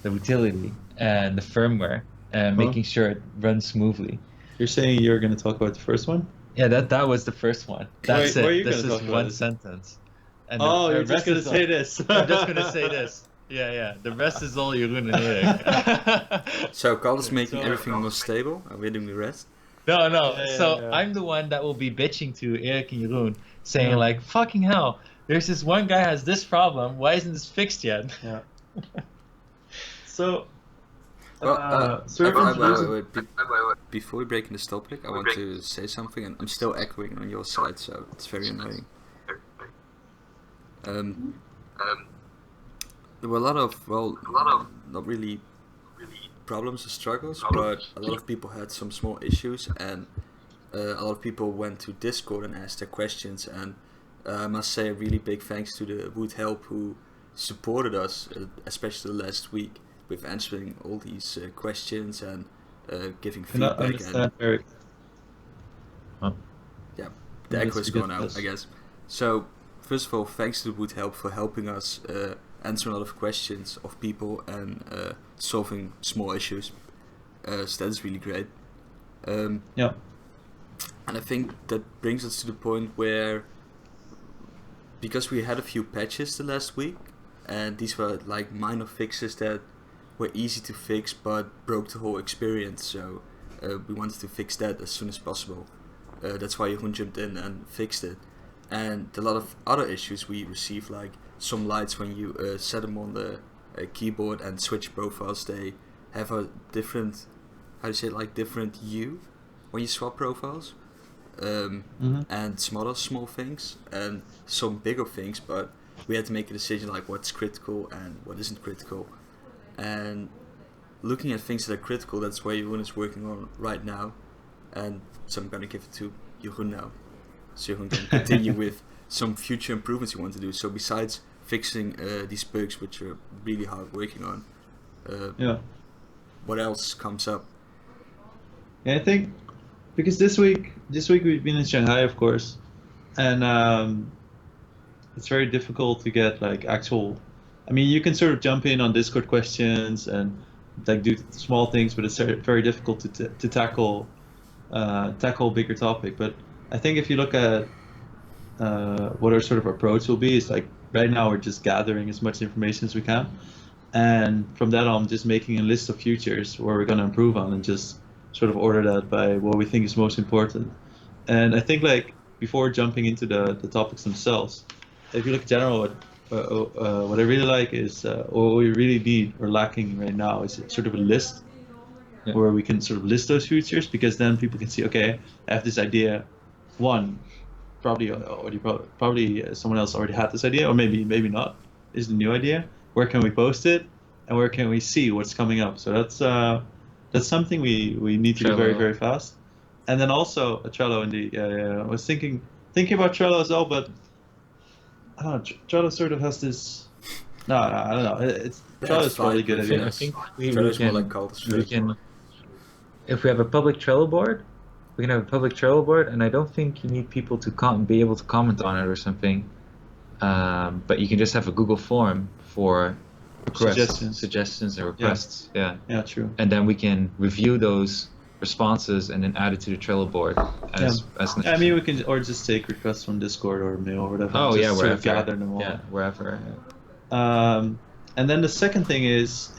A: the utility and the firmware and making sure it runs smoothly.
B: You're saying you're going to talk about the first one?
A: Yeah, that was the first one. That's it. This is one
B: this?
A: sentence. And
B: you're just going to say this.
A: I'm just going to say this. Yeah. The rest is all Jeroen and Erik.
C: So Calder's making everything more stable, and we're doing the rest?
A: No. I'm the one that will be bitching to Erik and Jeroen, saying like, fucking hell, there's this one guy has this problem. Why isn't this fixed yet?
B: Yeah. So,
C: wait. Before we break in this topic, I want to say something, and I'm still echoing on your side, so it's very annoying. There were a lot of, not really problems or struggles, but a lot of people had some small issues, and a lot of people went to Discord and asked their questions, and I must say a really big thanks to the Woothelp who supported us, especially the last week, with answering all these questions and giving feedback. The echo is gone out, I guess. So, first of all, thanks to the Woothelp for helping us answer a lot of questions of people and solving small issues. So that's really great. And I think that brings us to the point where, because we had a few patches the last week, and these were like minor fixes that were easy to fix but broke the whole experience, so we wanted to fix that as soon as possible. That's why Jeroen jumped in and fixed it. And a lot of other issues we received, like some lights when you set them on the keyboard and switch profiles, they have a different, different hue when you swap profiles. And some other small things and some bigger things, but we had to make a decision like what's critical and what isn't critical. And looking at things that are critical, that's where Jeroen is working on right now, and so I'm going to give it to Jeroen now, so Jeroen can continue with some future improvements you want to do. So besides fixing these bugs, which are really hard working on, what else comes up?
B: I think because this week we've been in Shanghai, of course, and it's very difficult to get like actual. I mean, you can sort of jump in on Discord questions and like do small things, but it's very difficult to tackle a bigger topic. But I think if you look at what our sort of approach will be, is like right now we're just gathering as much information as we can, and from that on, just making a list of features where we're going to improve on, and just sort of order that by what we think is most important. And I think like before jumping into the topics themselves, if you look in general, what I really like is, or what we really need or lacking right now is sort of a list where we can sort of list those features, because then people can see, okay, I have this idea. One, probably someone else already had this idea, or maybe not. Is the new idea? Where can we post it, and where can we see what's coming up? So that's something we need to do very, very fast. And then also a Trello indeed. I was thinking about Trello as well, but I don't know. Trello sort of has this. No, I don't know. Trello's probably good at
A: I
B: it.
A: think
C: Trello's more like Calder's
A: we
C: favorite.
A: can, if we have a public Trello board, we can have a public Trello board, and I don't think you need people to be able to comment on it or something. But you can just have a Google form for suggestions and requests. Yeah.
B: Yeah, true.
A: And then we can review those responses and then add it to the Trello board as
B: I mean, we can or just take requests from Discord or mail or whatever.
A: Oh
B: just
A: yeah,
B: sort
A: wherever.
B: of gather them all.
A: Yeah, wherever.
B: And then the second thing is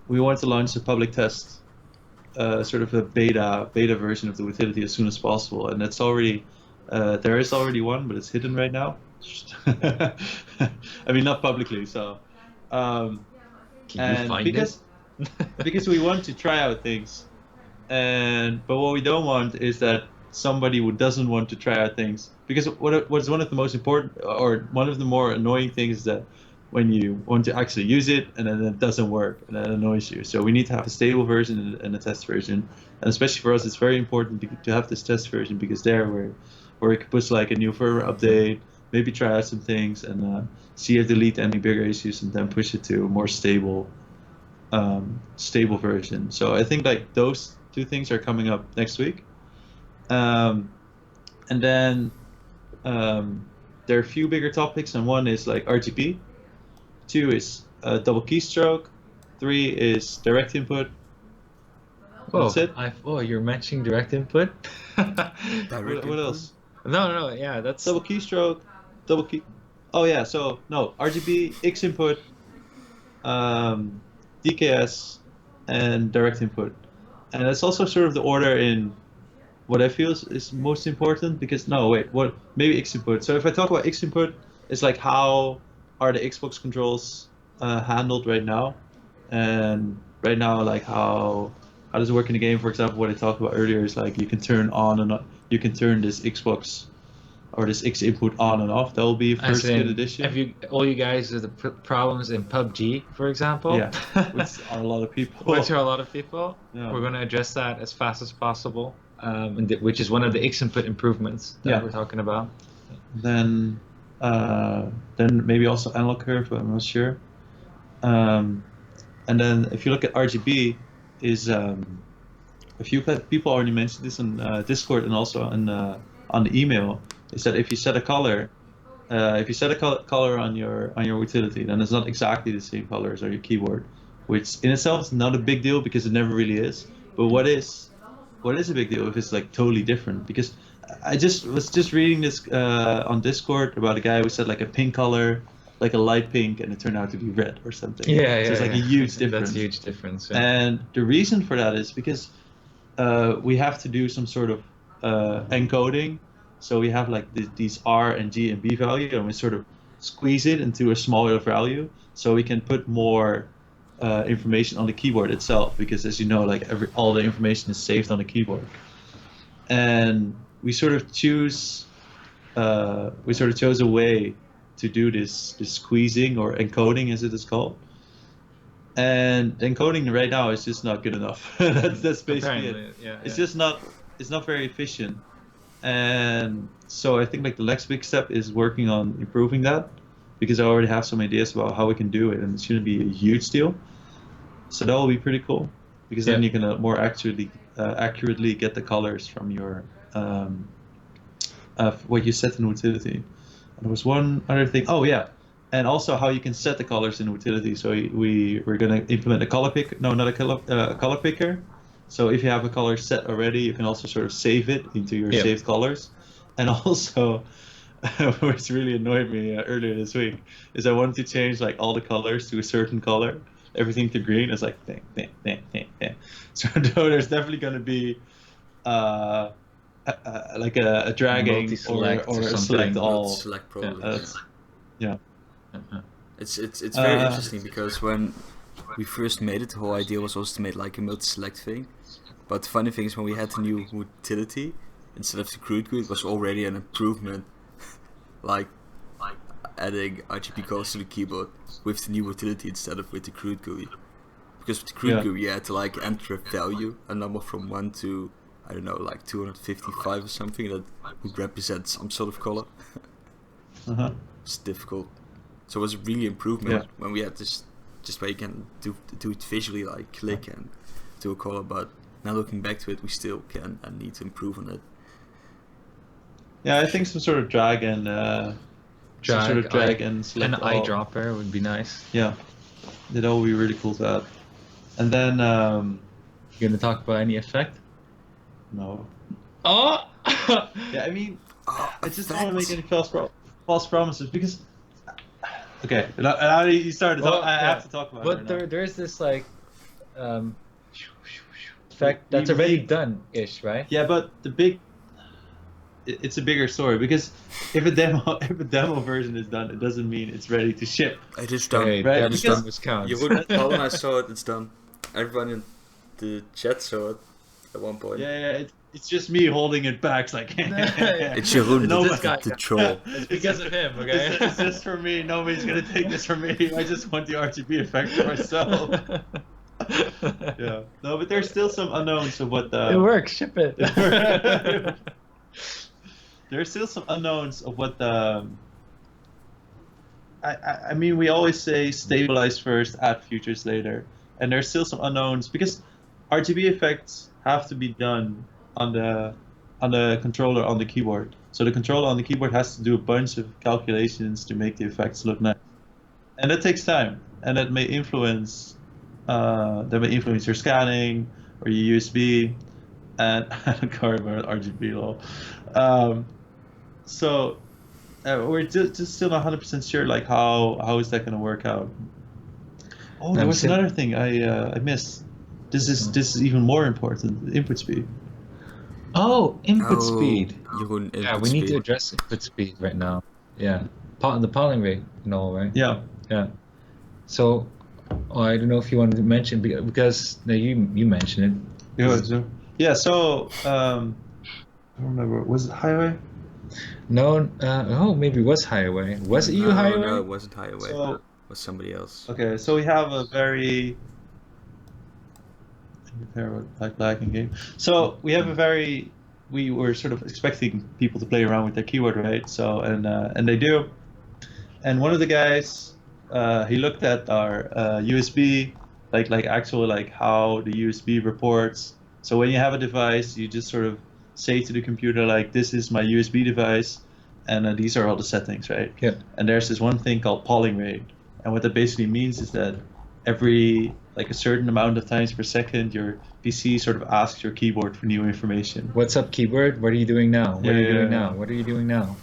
B: we want to launch a public test, sort of a beta version of the utility as soon as possible, and that's already there is already one, but it's hidden right now. I mean, not publicly. So,
A: Can you find
B: because
A: it?
B: because we want to try out things, but what we don't want is that somebody who doesn't want to try out things, because what's one of the most important or one of the more annoying things is that when you want to actually use it and then it doesn't work and that annoys you. So we need to have a stable version and a test version, and especially for us it's very important to have this test version, because where we can push like a new firmware update, maybe try out some things and see if they lead to any bigger issues, and then push it to a more stable version. So I think like those two things are coming up next week. And then there are a few bigger topics, and one is like RGB, 2 is double keystroke, 3 is direct input. That's it.
A: You're mentioning direct input?
B: What else?
A: No, yeah, that's
B: Double keystroke, double key. Oh yeah, so no, RGB, X input, DKS, and direct input. And that's also sort of the order in what I feel is most important, because maybe X input. So if I talk about X input, it's like how are the Xbox controls handled right now, and right now like how does it work in the game? For example, what I talked about earlier is like you can turn on and you can turn this Xbox or this X input on and off. That will be first good addition.
A: Have all you guys with the problems in PUBG, for example?
B: Yeah, which are a lot of people.
A: Yeah. We're going to address that as fast as possible, which is one of the X input improvements that we're talking about.
B: Then maybe also analog curve, but I'm not sure. And then if you look at RGB, is a few people already mentioned this in Discord and also on the email, is that if you set a color, color on your utility, then it's not exactly the same color as on your keyboard, which in itself is not a big deal because it never really is. But what is a big deal if it's like totally different? Because I was just reading this on Discord about a guy who said like a pink color, like a light pink, and it turned out to be red or something. So it's like a huge difference.
A: That's a huge difference. Yeah.
B: And the reason for that is because we have to do some sort of encoding. So we have like these R and G and B value, and we sort of squeeze it into a smaller value, so we can put more information on the keyboard itself. Because as you know, like all the information is saved on the keyboard, and we sort of chose a way to do this squeezing or encoding, as it is called. And encoding right now is just not good enough. that's basically it. It's just not very efficient. And so I think like the next big step is working on improving that, because I already have some ideas about how we can do it, and it shouldn't be a huge deal. So that will be pretty cool, because then you can more accurately get the colors from your what you set in utility. And there was one other thing. Oh yeah, and also how you can set the colors in utility. So we're gonna implement a color pick. No, not a color picker. So if you have a color set already, you can also sort of save it into your saved colors. And also, which really annoyed me earlier this week, is I wanted to change like all the colors to a certain color, everything to green. It's like bang. So there's definitely going to be like a dragging or a select all.
C: Select probably.
B: Yeah.
C: It's very interesting, because when we first made it, the whole idea was also to make like a multi-select thing. But the funny thing is, when we had the new utility, instead of the crude GUI, it was already an improvement, like adding RGB colors to the keyboard with the new utility instead of with the crude GUI. Because with the crude GUI, you had to like enter a value, a number from 1 to, I don't know, like 255 or something, that would represent some sort of color. It's difficult. So it was really improvement when we had this, just where you can do it visually, like click and do a caller. But now looking back to it, we still can and need to improve on it.
B: Yeah, I think some sort of drag and select
A: an eyedropper would be nice.
B: Yeah, that would be really cool to add. And then
A: you gonna talk about any effect?
B: No.
A: Oh.
B: Yeah, I mean, I just don't want to make any false promises because. Okay, now you started. I have to talk about it.
A: But there's this like effect that's already done-ish, right?
B: Yeah, but it's a bigger story because if a demo version is done, it doesn't mean it's ready to ship.
C: It is done.
A: Hey,
B: right?
A: Because counts.
C: You wouldn't tell when I saw it. It's done. Everyone in the chat saw it at one point.
B: Yeah. It's just me holding it back. It's like
C: it's Jeroen, the troll.
A: It's because of him, okay?
B: It's just for me. Nobody's gonna take this from me. I just want the RGB effect for myself. Yeah. No, but there's still some unknowns of what the.
A: It works. Ship it.
B: There's still some unknowns of what the. I mean, we always say stabilize first, add features later, and there's still some unknowns because RGB effects have to be done on the controller on the keyboard. So the controller on the keyboard has to do a bunch of calculations to make the effects look nice, and that takes time, and that may influence your scanning or your USB, and RGB lol. So we're just still not 100% sure like how is that going to work out. Oh, there was another thing I missed. This is even more important. Input speed.
A: Oh, input speed. We need to address input speed right now. Yeah, the polling rate and all, right?
B: Yeah.
A: So, I don't know if you wanted to mention because you mentioned it.
B: Yeah. So I don't remember. Was it Highway?
A: No. Maybe it was Highway. Was it you, Highway?
C: No, it wasn't Highway.
B: So,
C: it was somebody else.
B: Okay, so we have a very. Lagging game. So we have we were sort of expecting people to play around with their keyboard, right? So and they do. And one of the guys, he looked at our USB, like actual like how the USB reports. So when you have a device, you just sort of say to the computer like, this is my USB device, and these are all the settings, right?
A: Yeah.
B: And there's this one thing called polling rate, and what that basically means is that every like a certain amount of times per second, your PC sort of asks your keyboard for new information.
A: What's up, keyboard? What are you doing now? What are you doing now? What are you doing now?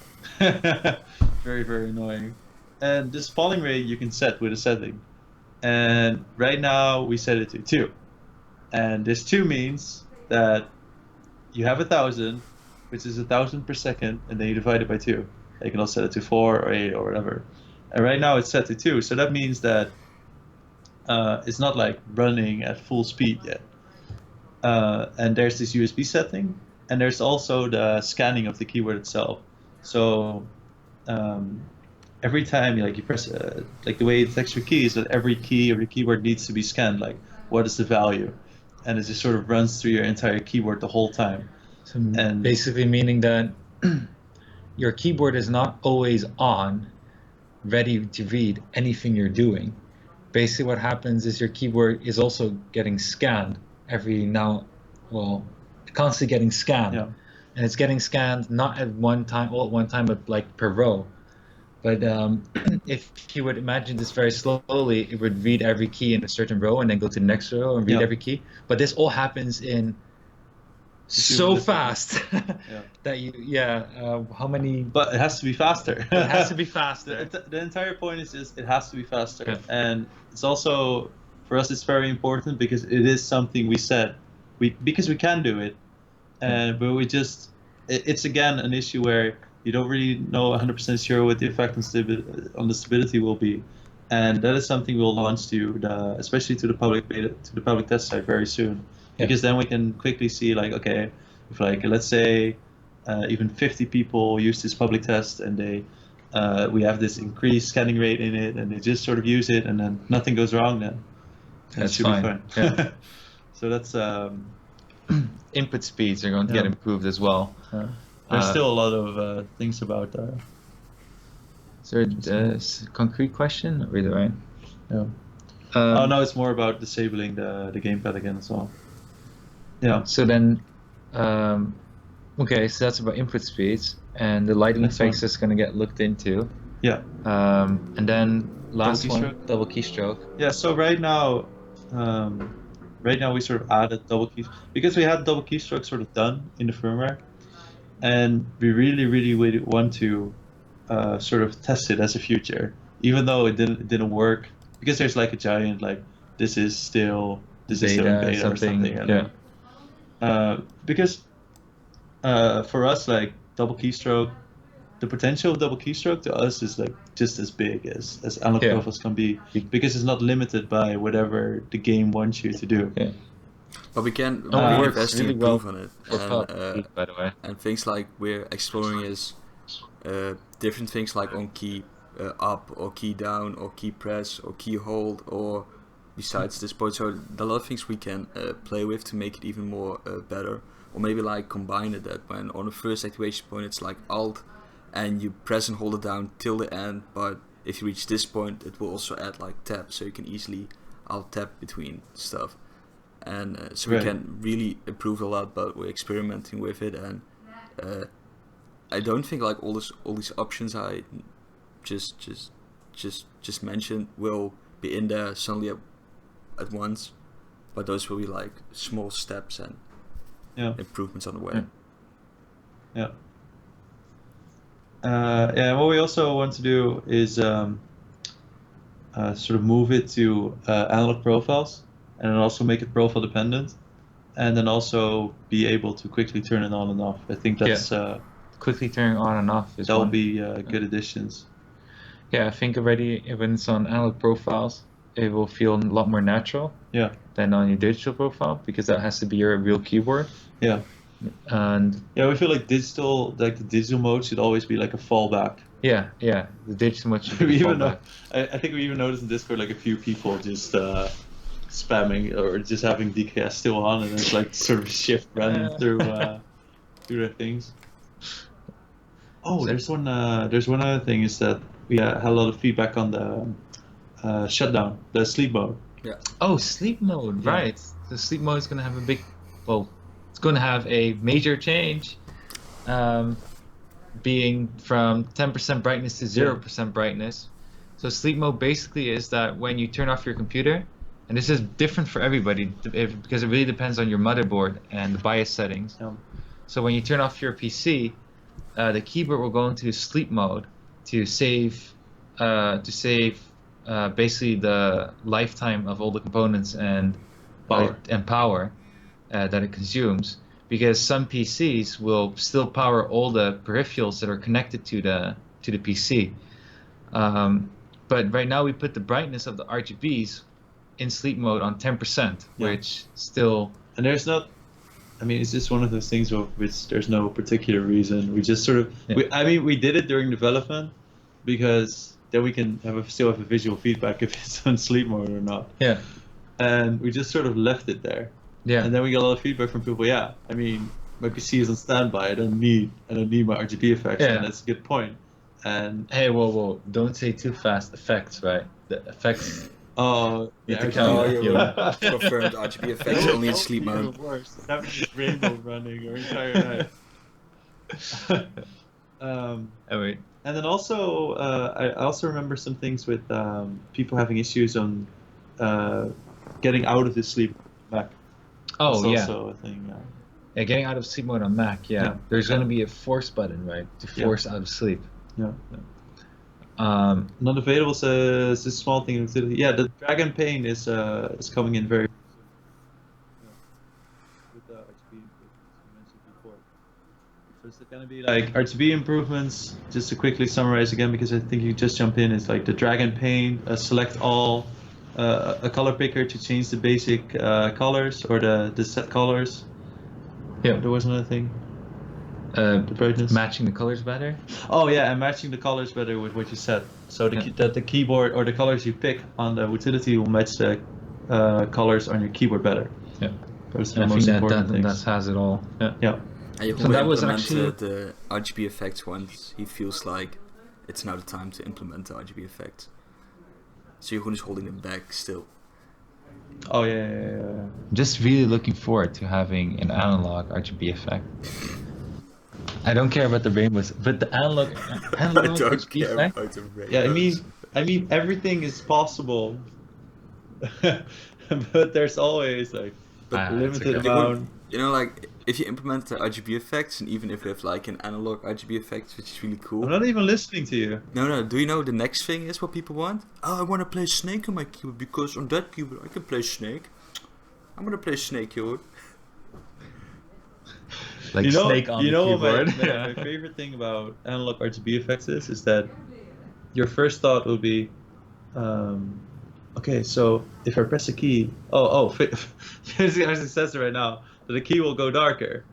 B: Very, very annoying. And this polling rate you can set with a setting. And right now we set it to 2. And this 2 means that you have 1,000, which is 1,000 per second, and then you divide it by 2. You can also set it to 4 or 8 or whatever. And right now it's set to 2. So that means that it's not like running at full speed yet. And there's this USB setting, and there's also the scanning of the keyboard itself. So every time you press, like the way it detects your keys, that every key of your keyboard needs to be scanned. Like, what is the value? And it just sort of runs through your entire keyboard the whole time.
A: So basically meaning that your keyboard is not always on, ready to read anything you're doing. Basically what happens is your keyboard is also getting scanned constantly getting scanned.
B: Yeah.
A: And it's getting scanned not at one time, but like per row. But if you would imagine this very slowly, it would read every key in a certain row and then go to the next row and read every key. But this all happens in so fast that how many?
B: But it has to be faster.
A: It has to be faster.
B: The entire point is just it has to be faster, and it's also for us it's very important because it is something we said because we can do it, but it's again an issue where you don't really know 100% sure what the effect on the stability will be, and that is something we'll launch especially to the public beta, to the public test site very soon. Because then we can quickly see okay, if let's say even 50 people use this public test and we have this increased scanning rate in it and they just sort of use it and then nothing goes wrong, then
A: that should be fine. Yeah.
B: So that's
A: input speeds are going to get improved as well.
B: There's still a lot of things about
A: Is there a concrete question or either way?
B: Yeah. No, it's more about disabling the gamepad again as well. Yeah.
A: So then, okay, so that's about input speeds, and the lighting effects is going to get looked into.
B: Yeah.
A: And then last one, double keystroke.
B: Yeah. So right now we sort of added double keys because we had double keystroke sort of done in the firmware, and we really want to sort of test it as a future, even though it didn't work because there's like a giant like this is still in beta or something. Because for us, like double keystroke, the potential of double keystroke to us is like just as big as analog profiles can be, because it's not limited by whatever the game wants you to do.
A: Yeah.
C: But we can
A: invest
C: really
A: well
C: improve on it,
A: and by the way,
C: and things like we're exploring is different things like on key up or key down or key press or key hold, or besides this point, so there are a lot of things we can play with to make it even more better, or maybe like combine it that when on the first activation point it's like alt and you press and hold it down till the end, but if you reach this point it will also add like tab, so you can easily alt tab between stuff, and so we can really improve a lot, but we're experimenting with it, and I don't think like all these options I just mentioned will be in there suddenly at once, but those will be like small steps and improvements on the way.
B: What we also want to do is sort of move it to analog profiles, and then also make it profile dependent, and then also be able to quickly turn it on and off. I think that's
A: quickly turning on and off is
B: that will be good additions.
A: Yeah, I think already when it's on analog profiles, it will feel a lot more natural than on your digital profile, because that has to be your real keyboard.
B: Yeah.
A: And
B: we feel like the digital mode should always be like a fallback.
A: Yeah, the digital mode should be fallback.
B: I think we even noticed in Discord like a few people just spamming or just having DKS still on, and it's like sort of shift random through their things. Oh, there's one other thing, is that we had a lot of feedback on the shutdown, the sleep mode.
A: Yeah. Oh, sleep mode, right. The sleep mode is going to have it's going to have a major change, being from 10% brightness to 0% brightness. So sleep mode basically is that when you turn off your computer, and this is different for everybody because it really depends on your motherboard and the BIOS settings. So when you turn off your PC, the keyboard will go into sleep mode to save basically the lifetime of all the components and power that it consumes, because some PCs will still power all the peripherals that are connected to the PC. But right now we put the brightness of the RGBs in sleep mode on 10%, which still.
B: And there's not. I mean, it's just one of those things of which there's no particular reason. We just sort of. We did it during development because then we can still have a visual feedback if it's on sleep mode or not.
A: Yeah.
B: And we just sort of left it there.
A: Yeah.
B: And then we got a lot of feedback from people. Yeah. I mean, my PC is on standby. I don't need my RGB effects.
A: Yeah.
B: And that's a good point. And
A: hey, whoa! Don't say too fast. Effects, right? The effects.
B: Oh,
C: yeah. Confirmed RGB effects only in sleep mode.
B: Worse. Having this rainbow running our entire night. And then also, I also remember some things with people having issues on getting out of the sleep Mac.
A: Oh,
B: that's also a thing.
A: Yeah, getting out of sleep mode on Mac. Yeah. There's going to be a force button, right, to force out of sleep.
B: Yeah. Not available is a small thing. Yeah, the Dragon Pane is coming in very with the RGB improvements you mentioned before. So it's going to be like RGB improvements. Just to quickly summarize again, because I think you just jump in. It's like the Dragon Pane, select all, a color picker to change the basic colors or the set colors.
A: Yeah,
B: there was another thing. The brightness.
A: Matching the colors better.
B: Oh yeah, and matching the colors better with what you said. So the keyboard or the colors you pick on the utility will match the colors on your keyboard better.
A: Yeah,
B: those are the most important things.
A: That has it all. Yeah.
C: And you can that was actually the RGB effects once he feels like it's now the time to implement the RGB effects. So Jeroen is holding them back still.
B: Oh yeah.
A: Just really looking forward to having an analog RGB effect. I don't care about the rainbows, but the analog
C: I don't
A: RGB
C: care
A: effect.
C: about the rainbows.
B: Yeah, I mean, everything is possible, but there's always like
C: But
B: a limited
A: okay.
B: amount.
C: You know, like, if you implement the RGB effects, and even if we have like an analog RGB effect, which is really cool.
B: I'm not even listening to you.
C: No, do you know the next thing is what people want? Oh, I want to play Snake on my keyboard, because on that keyboard I can play Snake. I'm gonna play Snake, Jeroen.
A: Like Snake on the keyboard.
B: My favorite thing about analog RGB effects is that your first thought will be, okay, so if I press a key, basically as it says right now, that the key will go darker.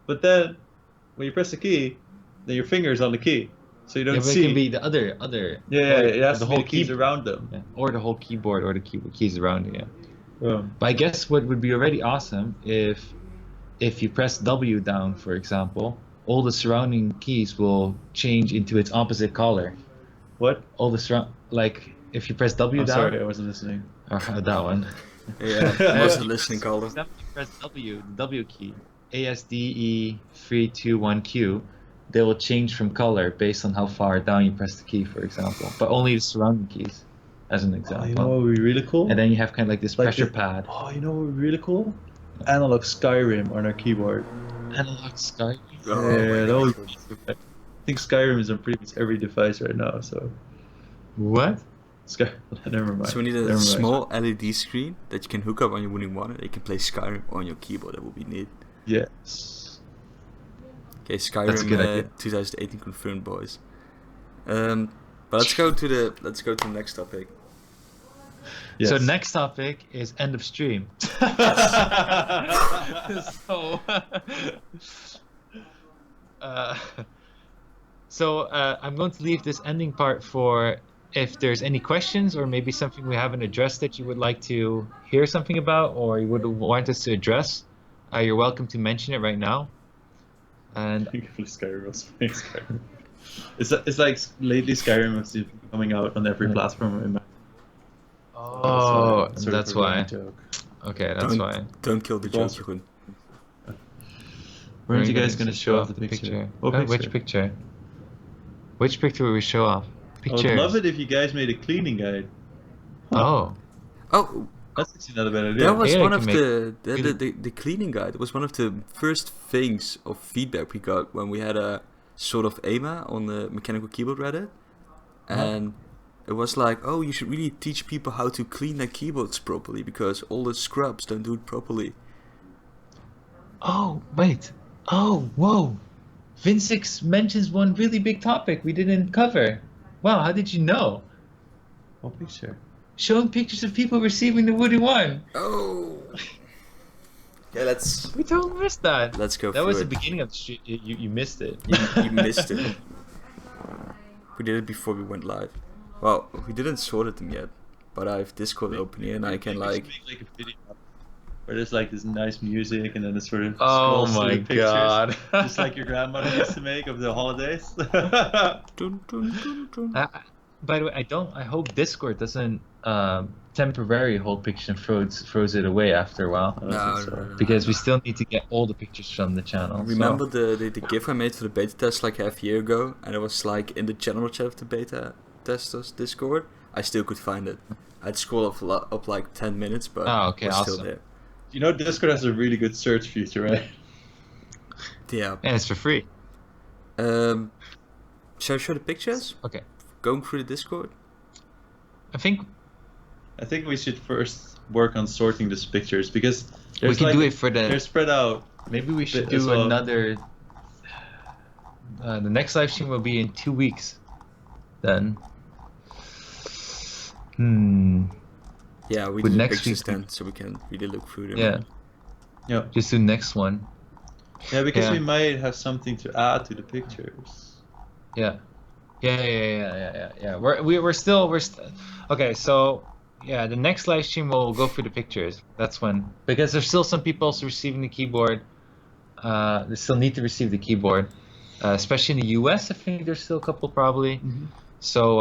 B: But then, when you press the key, then your finger's on the key, so you don't see.
A: It can be the other.
B: Yeah, it has
A: the
B: to be
A: whole
B: the keys
A: key-
B: around them.
A: Yeah. Or the whole keyboard or the keys around it. Yeah.
B: Yeah.
A: But I guess what would be already awesome if you press W down, for example, all the surrounding keys will change into its opposite color.
B: What?
A: All the like if you press W
B: I'm
A: down.
B: sorry, I wasn't listening.
A: Or that one.
C: Yeah, I wasn't listening, Calder.
A: For example, you press W, the W key, ASDE321Q, they will change from color based on how far down you press the key, for example. But only the surrounding keys, as an example.
B: You know what would be really cool?
A: And then you have kind of like this
B: Like
A: pressure
B: the-
A: pad.
B: Oh, you know what would be really cool? Analog Skyrim on our keyboard.
A: Analog Sky.
C: Oh,
B: Yeah,
C: my
B: that would
C: God.
B: I think Skyrim is on pretty much every device right now, so
A: What?
B: never mind.
C: So we need
B: Never
C: a
B: mind.
C: small LED screen that you can hook up on your Wooting 1 and you can play Skyrim on your keyboard. That would be neat.
B: Yes.
C: Okay, Skyrim
A: That's a good idea.
C: 2018 confirmed, boys. But let's go to the next topic.
B: Yes.
A: So next topic is end of stream. So I'm going to leave this ending part for if there's any questions or maybe something we haven't addressed that you would like to hear something about or you would want us to address. You're welcome to mention it right now. And
B: Skyrim was playing Skyrim. It's like lately Skyrim has been coming out on every platform. In my...
A: oh,
B: Sorry
A: that's
B: for ruining
A: why.
B: the joke.
A: Okay, that's why.
C: Don't kill the joke,
B: Also-
C: Jeroen.
B: When are you guys gonna show off the picture? What
A: Which picture? Which picture will we show off?
B: I
A: Pictures.
B: would love it if you guys made a cleaning guide.
A: Oh.
C: Oh,
B: That's actually not a bad idea.
C: that was
A: Yeah,
C: one
A: you
C: of
A: can
C: the cleaning guide. It was one of the first things of feedback we got when we had a sort of AMA on the mechanical keyboard Reddit, and it was like, oh, you should really teach people how to clean their keyboards properly because all the scrubs don't do it properly.
A: Oh, wait. Oh, whoa. Vinsix mentions one really big topic we didn't cover. Wow, how did you know?
B: What picture?
A: Showing pictures of people receiving the Woody One.
C: Oh. Yeah, let's
A: We totally missed that.
C: go.
A: That
C: through
A: was the
C: it.
A: beginning of the street. You missed it.
C: You missed it. We did it before we went live. Well, we didn't sort them yet, but I have Discord open here and I can
B: Maybe we
C: like.
B: should make a video where there's like this nice music and then it sort of
A: Oh
B: scrolls through
A: my
B: the pictures,
A: god.
B: just like your grandmother used to make of the holidays.
C: Dun, dun, dun, dun.
A: By the way, I hope Discord doesn't temporarily hold pictures and throws it away after a while.
C: No.
A: Because we still need to get all the pictures from the channel.
C: Remember the GIF I made for the beta test like half a year ago, and it was like in the general chat of the beta testers Discord. I still could find it. I'd scroll up like 10 minutes, but
A: okay,
C: it was still
A: awesome.
C: there.
B: You know, Discord has a really good search feature, right?
C: Yeah.
A: And it's for free.
C: Shall I show the pictures?
A: Okay.
C: Going through the Discord?
A: I think
B: I think we should first work on sorting these pictures because
A: we
B: there's
A: can
B: like,
A: do it for
B: they're
A: the.
B: spread out.
A: Maybe we should
B: bit as
A: do
B: well.
A: another. The next live stream will be in 2 weeks. Then.
C: Yeah, we
A: With
C: do
A: next
C: pictures
A: week-
C: then, so we can really look through them.
A: Yeah.
B: Yeah,
A: Just do next one.
B: yeah, because
A: Yeah.
B: we might have something to add to the pictures.
A: Yeah. Yeah. We're still okay. So yeah, the next live stream will go for the pictures. That's when, because there's still some people also receiving the keyboard. They still need to receive the keyboard, especially in the US. I think there's still a couple probably. So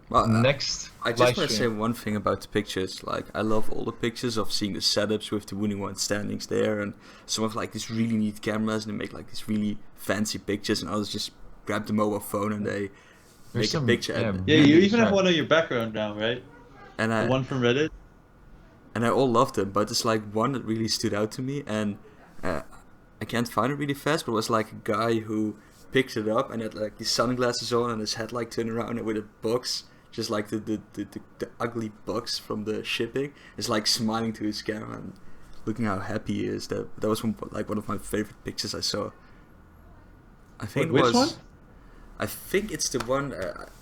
C: Well,
A: next
C: I just
A: live
C: want to say
A: stream.
C: one thing about the pictures. Like, I love all the pictures of seeing the setups with the Wooting one standings there, and some of like these really neat cameras, and they make like these really fancy pictures, and others just grab the mobile phone and they
A: There's
C: make
A: some
C: a picture.
A: yeah,
B: Yeah,
A: really
B: you
A: good
B: even have
A: shots.
B: one on your background now, right?
C: And
B: The one from Reddit.
C: I all love them, but it's like one that really stood out to me, and I can't find it really fast, but it was like a guy who picked it up and had like his sunglasses on and his head like turned around and with a box, just like the ugly box from the shipping, is like smiling to his camera and looking how happy he is. That was one of my favorite pictures I saw. I think
B: Which
C: it was.
B: one?
C: I think it's the one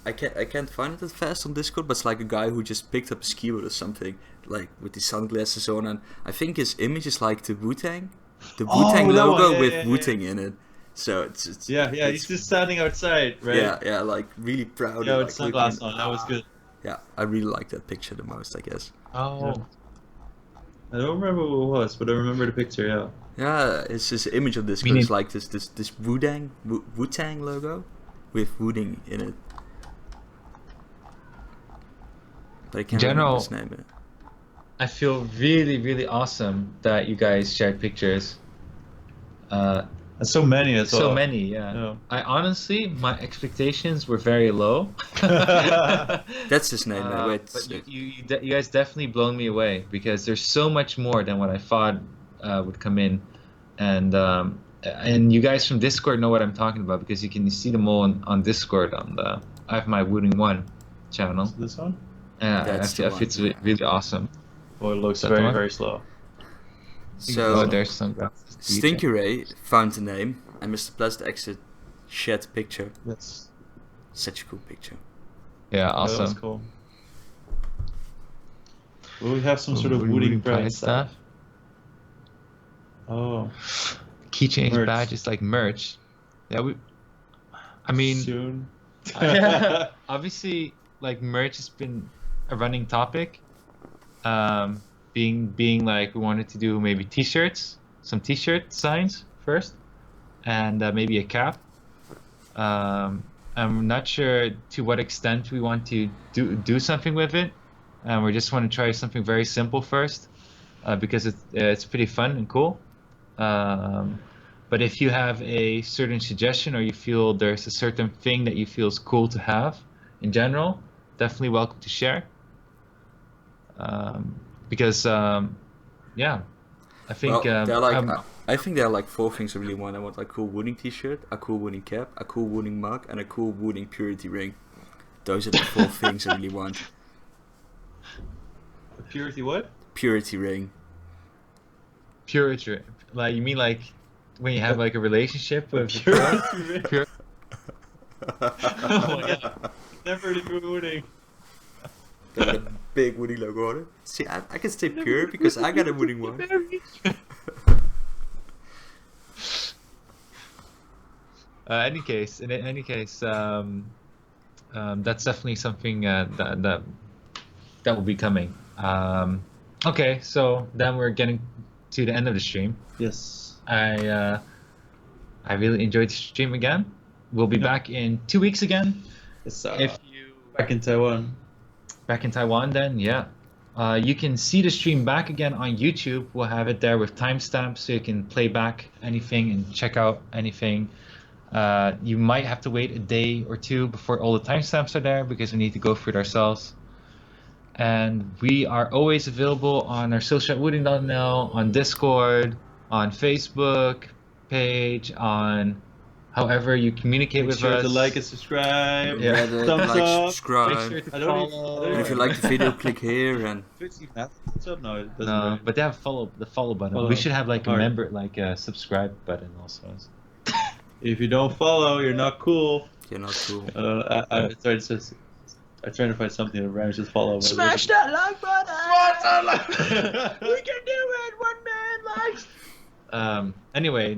C: I can't find it that fast on Discord, but it's like a guy who just picked up his keyboard or something, like with his sunglasses on, and I think his image is like the Wu-Tang
B: that
C: logo
B: one,
C: with
B: yeah.
C: Wooting in it. So it's
B: Yeah, he's just standing outside, right?
C: yeah, like really proud.
B: Yeah,
C: and,
B: with
C: like,
B: sunglasses
C: looking-
B: on. That was good.
C: Yeah, I really like that picture the most, I guess.
A: Oh,
B: I don't remember what it was, but I remember the picture. Yeah.
C: Yeah, it's his image on this.
A: We
C: It's
A: need-
C: like this Wu-Tang logo with Wooting in it. But I can't remember
A: General-
C: his name.
A: I feel really awesome that you guys shared pictures.
B: And so many as well.
A: So many, yeah.
B: Yeah.
A: I honestly, my expectations were very low.
C: That's his name. Wait,
A: but you guys definitely blown me away because there's so much more than what I thought would come in, and you guys from Discord know what I'm talking about because you can see them all on Discord. I have my Wooting 1 channel.
B: This one?
C: That's the one.
A: It's really awesome.
B: Oh, it looks
A: Is that the
B: very,
A: one?
B: very slow.
C: so
A: Oh, there's some.
C: Stinky Ray found the name, and Mr. Blessed Exit shared the picture.
B: That's
C: Such a cool picture.
A: Yeah,
B: That was
A: awesome.
B: cool. Will we have some sort of Wooting prize stuff? Oh,
A: Keychains,
B: Merch.
A: badges, like merch. Yeah, I mean,
B: soon.
A: obviously, like merch has been a running topic. Being like we wanted to do maybe T-shirts, some T-shirt signs first, and maybe a cap. I'm not sure to what extent we want to do something with it. We just want to try something very simple first, because it's pretty fun and cool. But if you have a certain suggestion or you feel there's a certain thing that you feel is cool to have in general, definitely welcome to share. Because yeah, I think
C: Well, they're like, I think there are like 4 things I really want. I want like a cool Wooting t-shirt, a cool Wooting cap, a cool Wooting mug, and a cool Wooting purity ring. Those are the 4 things I really want.
B: Purity what?
C: Purity ring.
A: purity, like you mean like when you have like a relationship with
B: Purity.
A: pure.
B: Oh my god. Never really Wooting.
C: Got a big Wooting logo on it. See, I can stay pure because I got a Wooting one.
A: In any case, that's definitely something that will be coming. Okay, so then we're getting to the end of the stream.
B: Yes.
A: I really enjoyed the stream again. We'll be back in 2 weeks again.
B: It's
A: If you
B: back in Taiwan.
A: back in Taiwan, then yeah. You can see the stream back again on YouTube. We'll have it there with timestamps so you can play back anything and check out anything. You might have to wait a day or two before all the timestamps are there because we need to go through it ourselves. And we are always available on our social at Wooting.nl, on Discord, on Facebook page, on however you communicate
B: Make
A: with
B: sure
A: us.
B: to like and subscribe.
A: Yeah.
C: Reddit,
B: Thumbs
C: like,
B: up.
A: Make
C: subscribe.
A: sure to
B: I don't
A: follow.
B: even-
C: And if you like the video, click here and
B: Twitch even has thumbs up? No, it doesn't.
A: No,
B: really.
A: but they have the follow button.
B: Follow.
A: We should have like a
B: Hard.
A: member, like a subscribe button also.
B: If you don't follow, you're not cool.
C: you're not cool.
B: I'm trying to find something that rhymes with follow. but it
C: Smash
B: doesn't.
C: that like button!
B: We
C: can do it! 1 million likes!
A: Anyway,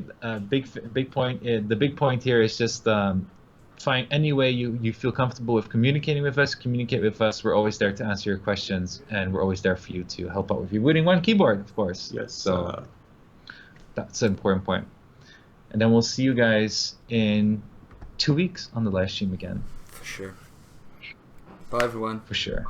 A: big point. The big point here is just find any way you feel comfortable with communicating with us. Communicate with us. We're always there to answer your questions, and we're always there for you to help out with your Wooting 1 keyboard, of course.
B: Yes.
A: So that's an important point. And then we'll see you guys in 2 weeks on the live stream again.
C: For sure. Bye everyone.
A: for sure.